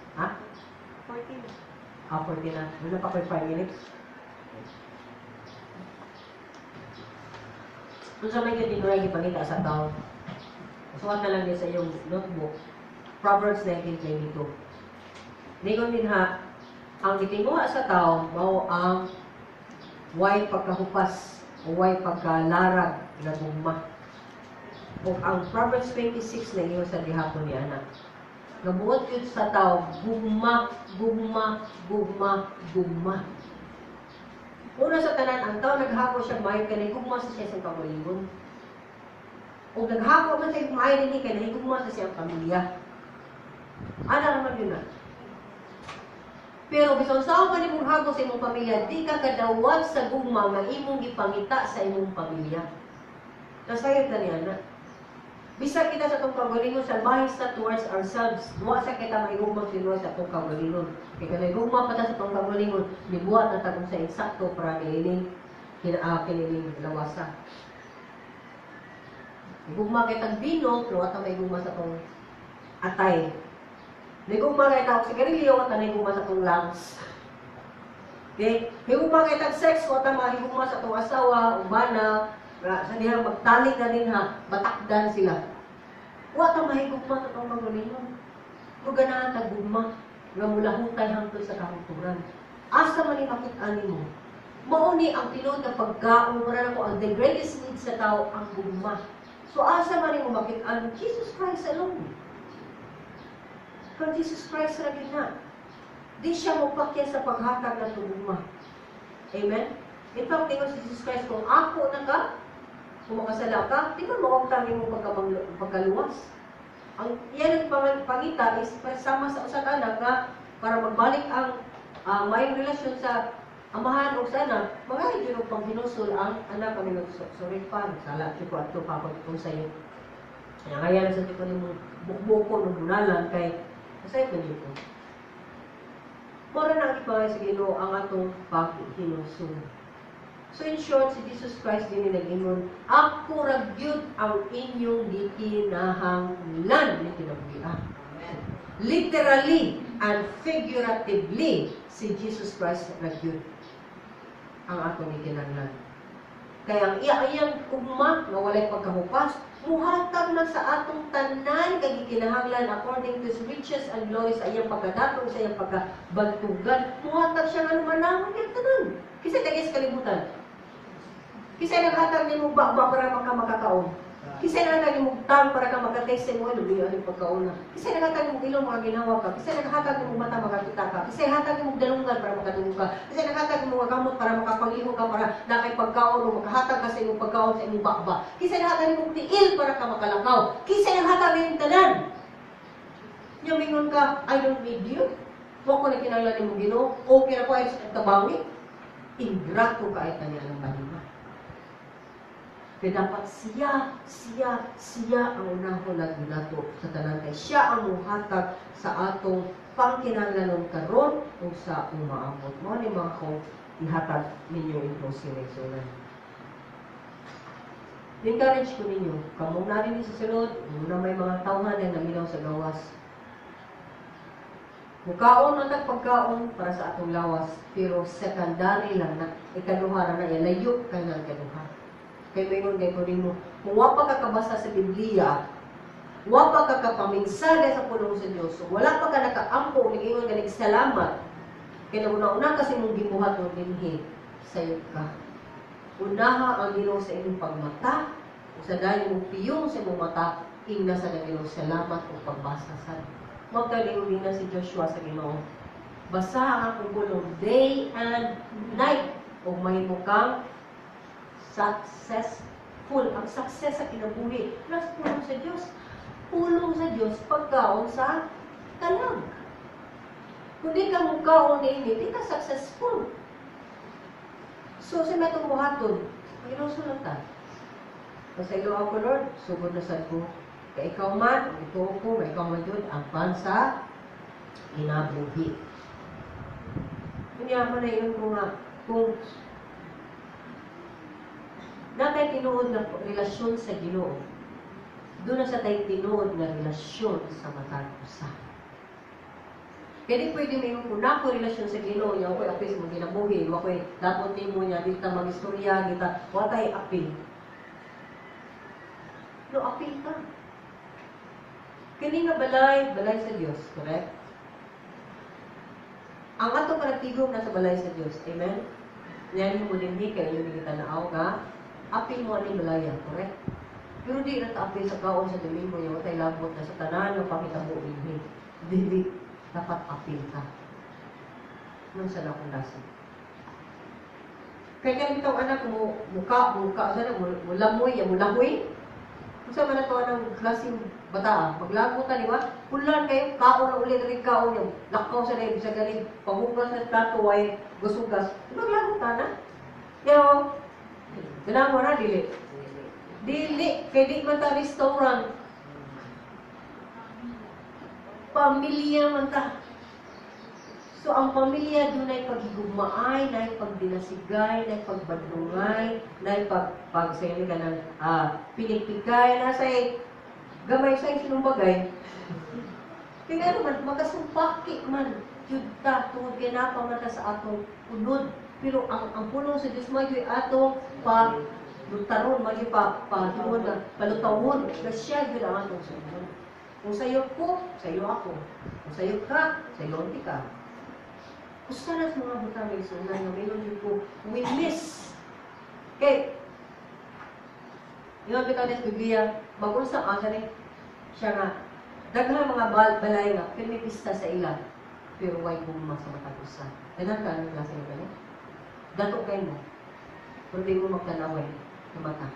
14. 40 na. Wala pa ko 5 minutes. Kung sa may katinuray, ipangita sa tao. Sukat na lang din sa iyong notebook. Proverbs 19:22. Ningon din ang gitinguha sa tao, mao ang way pagkahupas o way pagkalarag na gugma. O ang Proverbs 26 na ingon sa gihapon ni anak. Nabuot yun sa tao, gugma, gugma, gugma, gugma. Una sa tanan, ang tao naghako siya mayon kay gugma sa siya sa pagalingon. O naghako man siya mayon ni kay gugma sa siyang pamilya. Ana naman yun na. Pero bisan saan ka nimong hago sa imong pamilya, di ka kadawat sa gugma nga imong gipangita sa imong pamilya. Nasayod na niya na. Bisa kita sa itong kagalingon, salbahin sa towards ourselves. Duwa sa kita maigugmang sinuwa sa itong kagalingon. Kaya kung naigugma pa ta sa itong kagalingon, nibuhat na tagong sa insakto para kiniling lawasa. Naigugma kay tag bino, pero ata maigugma sa itong atay. Naigugma kay tag sigarilyo, ata naigugma sa itong lungs. Okay? Naigugma kay tag sex, ata maigugma sa itong asawa, ubana, sa diha magtalik na din matakdan sila. Wa ta mahigugma sa itong kagalingon. Kung ganahan tagugma, nga mula hutay hangtod sa kahunturan. Asa man ipakit-ani mo, mauni ang tinuod na pagkaon, mara na ko ang the greatest need sa tao, ang gugma. So asa man mo makit-an, Jesus Christ alone. Kung Jesus Christ lagi na, di siya mapakya sa paghatag ng tugugma. Amen? In fact, tingnan si Jesus Christ, kung ako na ka, kung makasala ka, di ba mawagtang mo pagkaluwas? Ang yan ang pangita is sama sa usa't anak nga para magbalik ang may relasyon sa amahan o sa anak, mga idyo pang hinusul ang anak kami sorry pa, sala ko at ito pa kung sa'yo. Kaya sa ito ni mo bukbuko ng bunalan kay masaya ko dito. Mora na ipangay sa Ginoo ang atong pag-hinusul. So in short, si Jesus Christ din nag-ingon, ako ragyod ang inyong gikinahanglan ni kinabuhi. Literally, and figuratively si Jesus Christ nagyud ang atong ikinahanglan. Kaya ang iyang ugma nga walay pagkahupas, muhatag na sa atong tanan kay gikinahanglan according to his riches and glory sa iyang pagkadatong, sa iyang pagkabantugan. Muhatag siya nga manahon yung tanan. Kasi kagis kalibutan. Kasi naghatag ni mo ba para makakaon. Kasi naghatag ni mo tang para ka makataste sa mo lubi ang pagkauna. Kasi naghatag ni mo ilong mga ginawa ka. Kasi naghatag ni mo mata makakita ka. Kasi naghatag ni mo dalungan para makadungog ka. Kasi naghatag ni mo mga gamot para makapangliho ka para nakay pagkaon o makahatag ka sa imong pagkaon sa imong bakba. Kasi naghatag ni mo tiil para ka makalakaw. Kasi naghatag ni mo tanan. Mingon ka, I don't need you. Huwag ko na kinahanglan ni mo Ginoo. Okay na ko ay tabangi. Ingrato ka ay kanya ng balima. Kaya dapat siya ang unahon na ginato sa tanan kay siya ang muhatag sa atong pangkinahanglanon karon o sa umaabot. Mo ni mga kong ihatag ninyo ito si Resulan. Encourage ko ninyo, kamong na rin sa sunod, muna may mga tawhan na naminaw sa gawas. Mukaon ang nagpagkaon para sa atong lawas, pero secondary lang na ikaduha na ilayo kay ng ikaduha. Kaya mayroon kayo ko rin mo, kung wapa ka kabasa sa Biblia, wapa ka kapaminsala sa pulong sa Diyos, so wala pa ka nakaampo, nag-ingon ka salamat, kaya una-una kasi mong gibuhat mo dinhi, sayo ka. Unaha ang Ginoo sa inyong pagmata, sa dahil mong piyong sa imong mata, ingna sa Ginoo salamat o pagbasa sa magkaliw din na si Joshua sa Ginoo. Basa ang akong pulong day and night, o may mukang successful. Ang success sa kinabuhi. Plus, pulong sa Diyos. Pulong sa Diyos, pagkaon sa talang. Kung di ka mukhaon ni hindi ka successful. So, sa natong buhaton, mayroong sulatan. Kasi ilo ako, Lord, sugod na sa ko. Kaya ikaw man, ito ko, ikaw man yun, ang pansa, inabuhi. Kanya mo na yun ko nga, kung natay tinuod na relasyon sa Ginoo. Doon na sa tayo tinuod na relasyon sa matag usa. Kaya di pwede may kung ako relasyon sa Ginoo niya, ako'y apis mo ginabuhi, ako'y dapat mo niya, dito mag-istorya, dito, watay apil. No, apil ka. Kini nga balay sa Diyos, correct? Ang atong panagtigom na sa balay sa Diyos, amen? Yan mo din kayo yung kita na ka, apil mo aning balaya, correct? Pero di na ta-apil sa kaon sa domingo yung tay labot na sa tanan ng pakitabo ini. Dili dapat apil ka. Nung sa nakundasan. Kaya kaya bitaw anak mo, muka, sana mo lamoy, mo lahoy. Kung saan man ito anong klaseng bata, maglago ta, di ba? Pulan kayo, kaon na ulit rin kaon yung lakaw sa laib sa galing, paghugas na tato ay gusugas. Maglago ta na. Yo, ganang mo na, dili. Dili, kaya di man ta restaurant. Pamilya man ta. So, ang pamilya doon ay paghigugmaay, na ay pagdinasigay, na ay pagbadungay, na ay pagsayin ka ng pinikpikay, na sa gamay sa sinumbagay. Kaya naman, makasumpaki man, yun ta, tungod kaya napamata sa atong unod. Pero ang pulong sa Diyos, may atong lutaron, may tungod na palutawon, na siya yun ang atong sunod. Kung sa'yo ko, sa'yo ako. Kung sa'yo ka, sa'yo onti ka. Gusto na sa mga butang may sunan na mayroon yun ko, we miss. Okay. Yung bitaw sa Biblia, bago sa rin, siya nga, daghang mga balay nga, pero may pista sa ilan, pero way bumma sa matagusa. Ganang ka, anong klase na gano'n? Dato kayo mo, pero di mo magtanaway sa mata.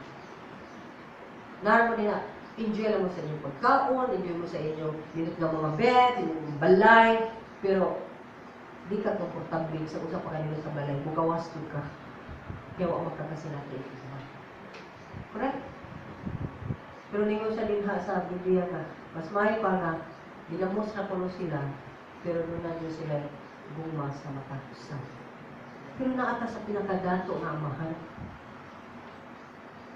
Naroon mo din na, enjoy lang mo sa inyong pagkaon, enjoy mo sa inyong minute ng mga bed, inyong balay, pero di ka komportable sa usap pa kanila sa balay, bugawas ka. Kaya wala magkakasinati. Correct? Pero ninyo sa linha sa Biblia na, mas mahal pa na, dinamos na puno sila, pero doon na doon sila buma sa matakusan. Pero naata sa pinakadato na amahan.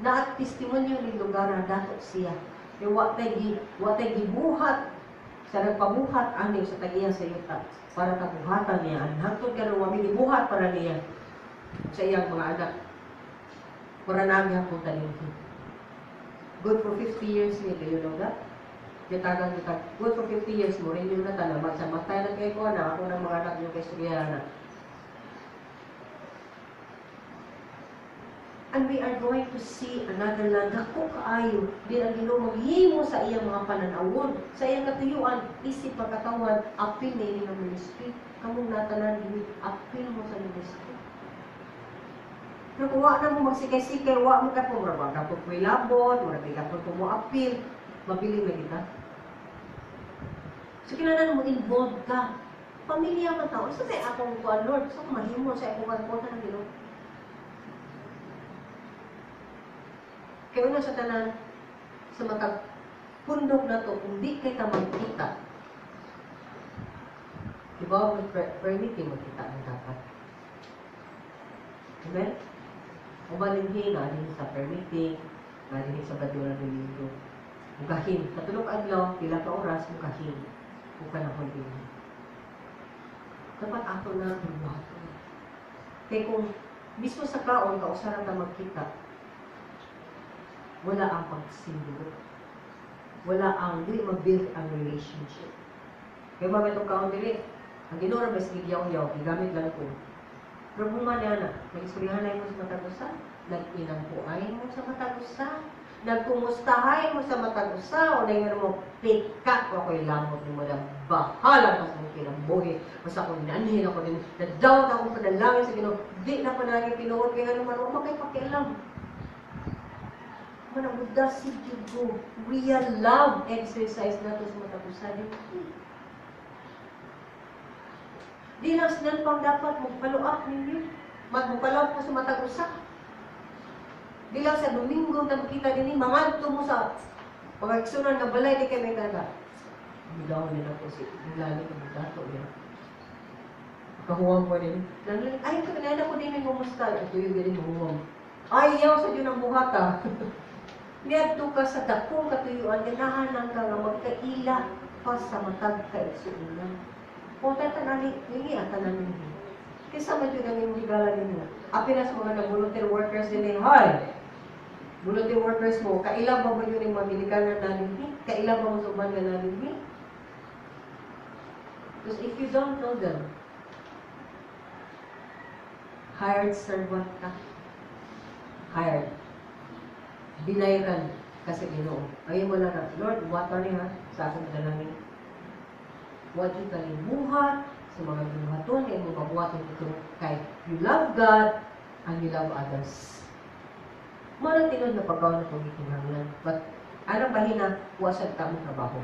Naat testimonyo ni lugar na dato siya. Kaya watay gibuhat Sa nagpabuhat ani sa tagiya sa yuta para kabuhatan niya. Hangtod karon wa gibuhat para niya sa iyang mga anak. Para namin ang punta ninyo. Good for 50 years ni, do you know that? Gitagan kita. Good for 50 years mo rin yung natala. Magsamatay na kayo ko na ako ng mga anak yung kaistorya na. And we are going to see another land. Dako kaayo. Di ang Ginoo maghimo sa iyang mga pananawon, sa iyang katuyuan, isip pagkatawan, apil na ini ng ministry. Kamong natanan dili, apil mo sa ministry. Pero kung na mo magsikay-sikay, wa mo ka po, marabang ka po labot, marabang ka po mo apil, mabiling na kita. So kailangan mo involved ka. Pamilya man tao. Isa tayo akong kuwan, Lord. So mahimo sa akong kwarta ng Ginoo. Kaya una sa tanan, sa matag pundok na to, kung di kita magkita, diba, permitting magkita ang dapat. Amen? Umalinhin na din sa permitting, na din sa badyo na domingo. Mukahin. Katulog adlaw, pila ka oras, mukahin. Kung panahon din. Dapat ako na bumato. Kaya kung mismo sa kaon, kausaran na magkita, wala ang pagsindo. Wala ang, di mag-build ang relationship. Kaya mga itong kaon dili, ang Ginoo ra mas gigyaw-yaw, gigamit lang ko. Pero kung manana, nag-istoryahan mo sa matag-usa, nag-inangkuay mo sa matag-usa, nagkumustahay mo sa matag-usa, o na mo, pikat ko ako'y lamot ni mo na bahala ka sa kilang buhi. Basta ako nanhin ako din, nadawat akong panalangin sa Ginoo, di na panalangin pinuot, kaya naman, huwag makaipakialam. Manabuda si Diyo. Real love exercise na ito sa matag-usa. Di lang sinan pang dapat magpaluap ninyo. Magpaluap mo sa matag-usa. Di lang sa Domingo na makita din manganto mo sa mga iksunan na balay di kayo may taga. Bilaw nila po si Lalo ng dato niya. Kahuwang mo din. Ay, kanina ko din yung gumusta. Ito yung galing mahuwang. Ayaw sa Diyo ng buhata. Niyadto ka sa dakong katuyuan, ganahan lang ka nga magkaila pa sa matag kaigsuunan. Kung tatanani, hindi ang tanan ninyo. Kisa man yun ang yung higala ninyo. Apin na sa mga volunteer workers din eh, hi! Volunteer workers mo, kailan ba mo yun yung mamilikanan namin? Kailan ba mo suban ka namin? Because if you don't know them, hired servant ka. Hired. Binayaran kasi Ginoo. Ayaw mo lang na, Lord, water niya sa aking dalangin. Huwag yung kalimuhat sa mga binuhaton, ayaw mo pabuhatin ito kay you love God and you love others. Marang tinod na pagkaw na pagkikinahanglan. But, anong bahina, huwasan ka mong trabaho.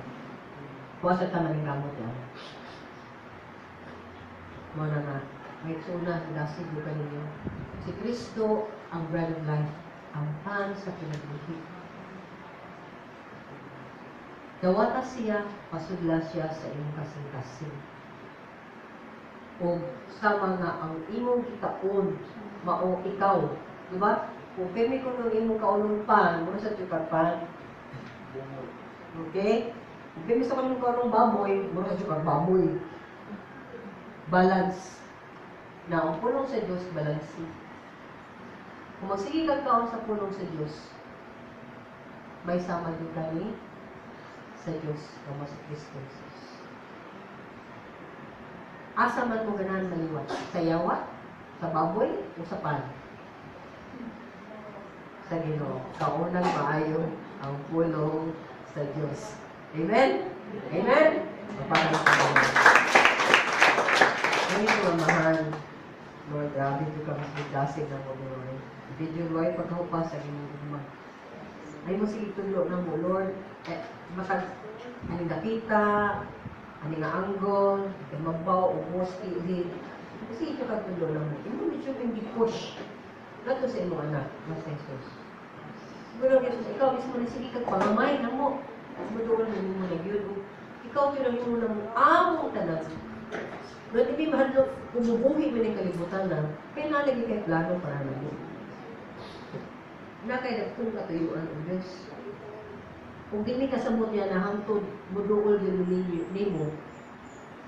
Huwasan ka maling gamot yan. Muna na, may tsuna, lasig yung kanino. Si Kristo, ang bread of life. Ang pan sa pinagbuhi. Dawata siya, pasudla siya sa imong kasing-kasing. O sa mga ang imong kitaon, mao ikaw. Diba? Kung kami kung ang imong kaunong pan, muna sa tukar pan. Okay? Kung kami sa kanong kaunong baboy, muna sa tukar baboy. Balance. Na ang pulong sa Diyos, balansi. Kung magsigigag ka sa pulong sa Diyos, may sama din kami sa Diyos, kama sa Kristo Jesus. Asa man mo ganahan maliwat? Sa yawa? Sa baboy? O sa pan? Sa Ginoo. Kaunang maayo ang pulong sa Diyos. Amen? Amen? Papalang ka naman. Ngayon ko mahal, Lord, grabe ito ka mas biglasig na mo, Lord. Video Lord, pagkahupas sa ginagawa. Ay mo sige tulo na mo, Lord. Matag, aning nakita, aning anggol, mabaw, ubos, ilid. Kasi ito ka tulo na mo. Imo medyo hindi push. Lato sa imong anak, Mas Jesus. Siguro, Jesus, ikaw mismo na sige kag pangamay na mo. Mudulan mo mo nagyudo. Ikaw tinang mo na mo, among tanan. But hindi mahal kumubuhi mo ng kalibutan na, kaya nalagay kay plano para na mo. Na kaya nagkong katuyuan ang Diyos. Kung di mi kasabot niya na hangtod muduol din nimo,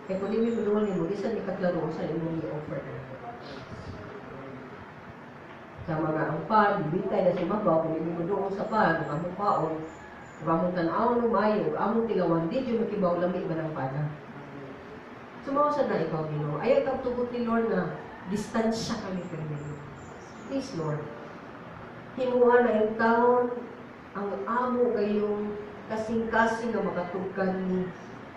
kaya kung di mi muduol nimo, di sa mi kaklaro sa imong i-offer na. Sa mga angpan, bitay na sumabaw, kung hindi muduol sa pan, kung among paon, kung among tanaw no mayo, among tilawan, di yung makibaw lamig ba ng pana. Sumawasad na ikaw, Ginoo. Ayaw kang tugot ni Lord na distansya kami kami. Please, Lord. Himuha na yung taon, ang amo kayong kasing-kasing na makatugan ni.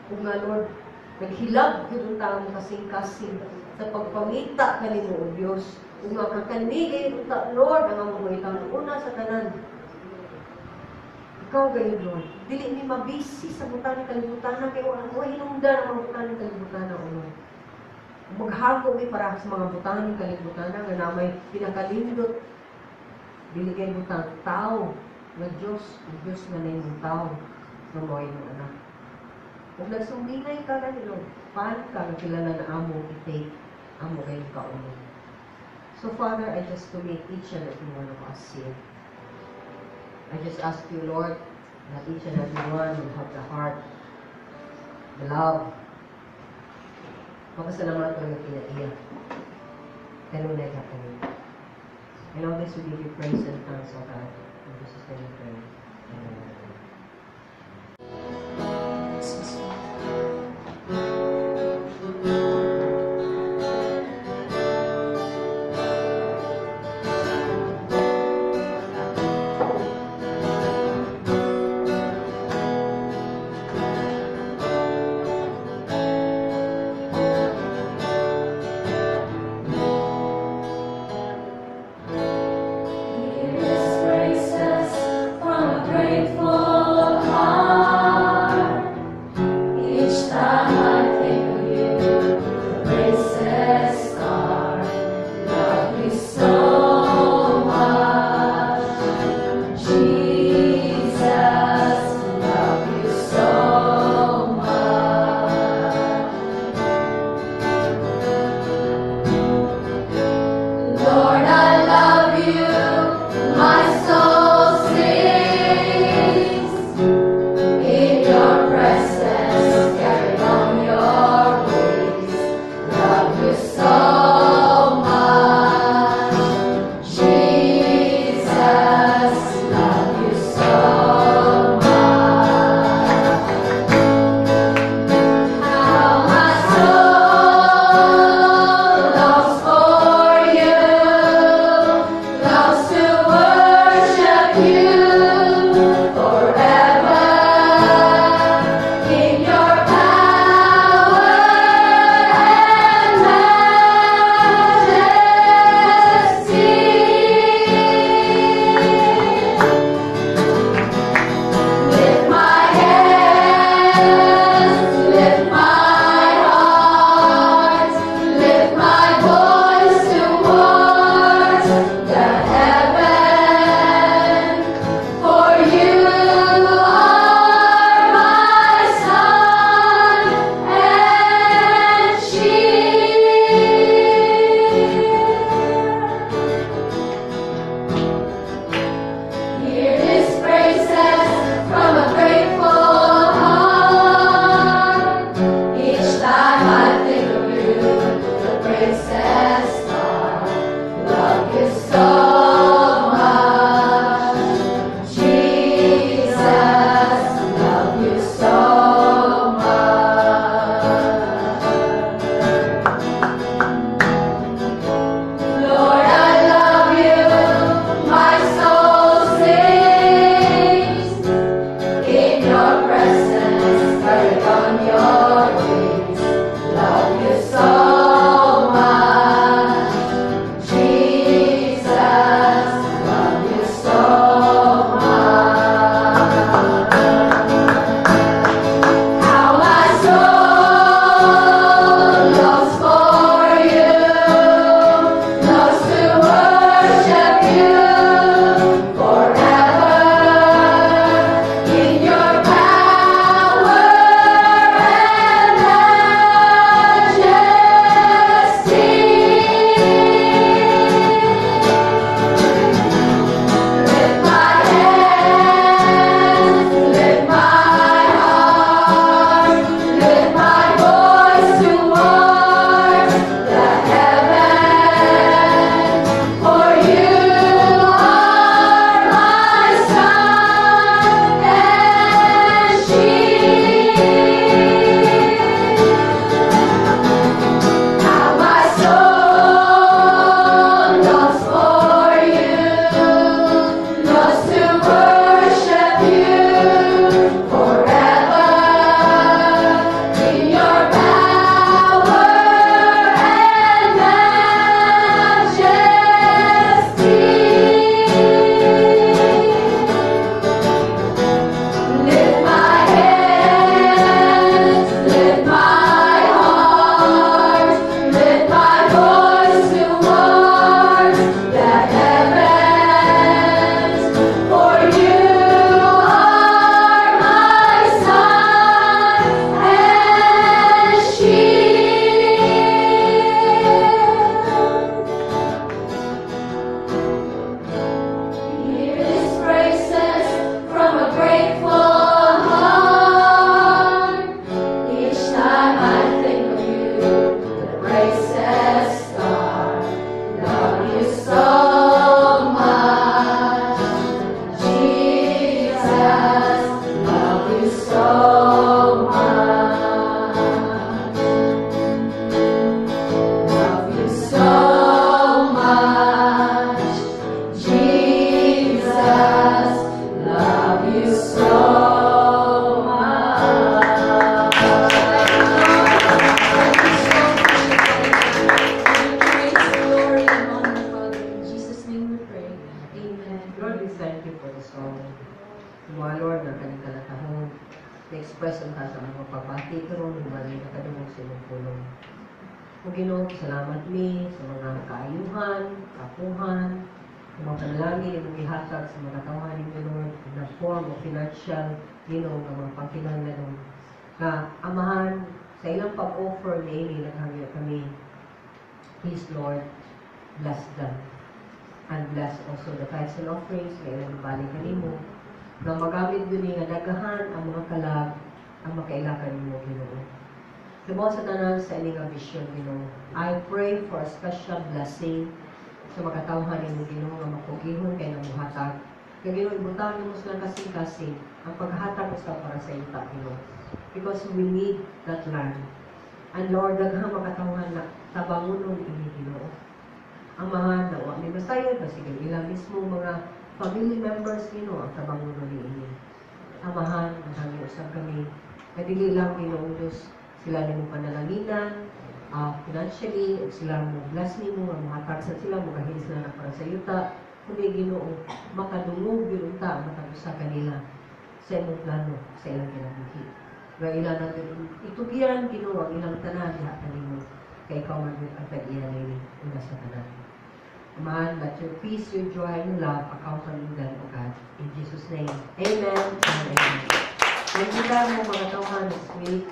Kung nga, Lord, naghilab yung taon kasing-kasing sa pagpamita ka ni mo, O Diyos. Kung nga kakanigay yung taon, Lord, ang among mga taon una sa tanan. Ikaw gayon, Lord. Dili ni mabisi sa butan ng kalibutan na kayo ang hinungdan ang mga butan ng kalibutan na ulo. Maghago mi para sa mga butan ng kalibutan na nga namay pinakalindot. Dili kayo butan tao na Diyos, ang Diyos na nayong tao na mo ay mga anak. Kung nagsumbingay ka na ni Lord, paano ka na kilala na amo i-take amo kayong kaulo. So Father, I just commit each and every one of us here. I just ask you, Lord, that each and every one will have the heart, the love. Magkasalamat ko yung pinaiyak. Kanunay ka po. And all this will give you praise and thanks, O God. In Jesus' name we pray. Amen. ta sa mga pagbati karon ug bali na kadungog sa imong pulong. O Ginoo, salamat mi sa mga kaayuhan, kapuhan, mga panalangin imong gihatag sa mga tawhan ni Lord na form of financial, Ginoo, nga mga pagkinahanglan nga amahan sa ilang pag-offer ni naghangyo kami. Please Lord, bless them. And bless also the tithes and offerings na ilang balik kanimo na magamit guni nga dagahan ang mga kalag ang makailakan nimo Ginoo. Subo sa tanan sa ining nga vision Ginoo. I pray for a special blessing sa mga tawhan nimo Ginoo nga makugihon kay nang muhatag. Kay Ginoo ibutang nimo sila kasing-kasing ang paghatag usa para sa ita Ginoo. Because we need that land. And Lord, daghang mga tawhan na tabangunon ini Ginoo. Amahan na wa ni masayod na sige ilang mismo mga family members nino ang tabangunon ni ini. Amahan ang usab kami kadili lang Ginoo sila nimo panalanginan financially ug sila mo bless nimo nga mahatag sa sila mo kahil sila na para sa yuta kundi Ginoo makadungog gyud unta matag usa kanila sa imong plano sa ilang kinabuhi. Nga ilang natin itugiran Ginoo ang ilang tanan diha kanimo kay ikaw man ang pag-iya nini una sa tanan. Man, let your peace, your joy, and love accompany them, O God. In Jesus' name, amen and amen. Thank you, mga tawhan, this week.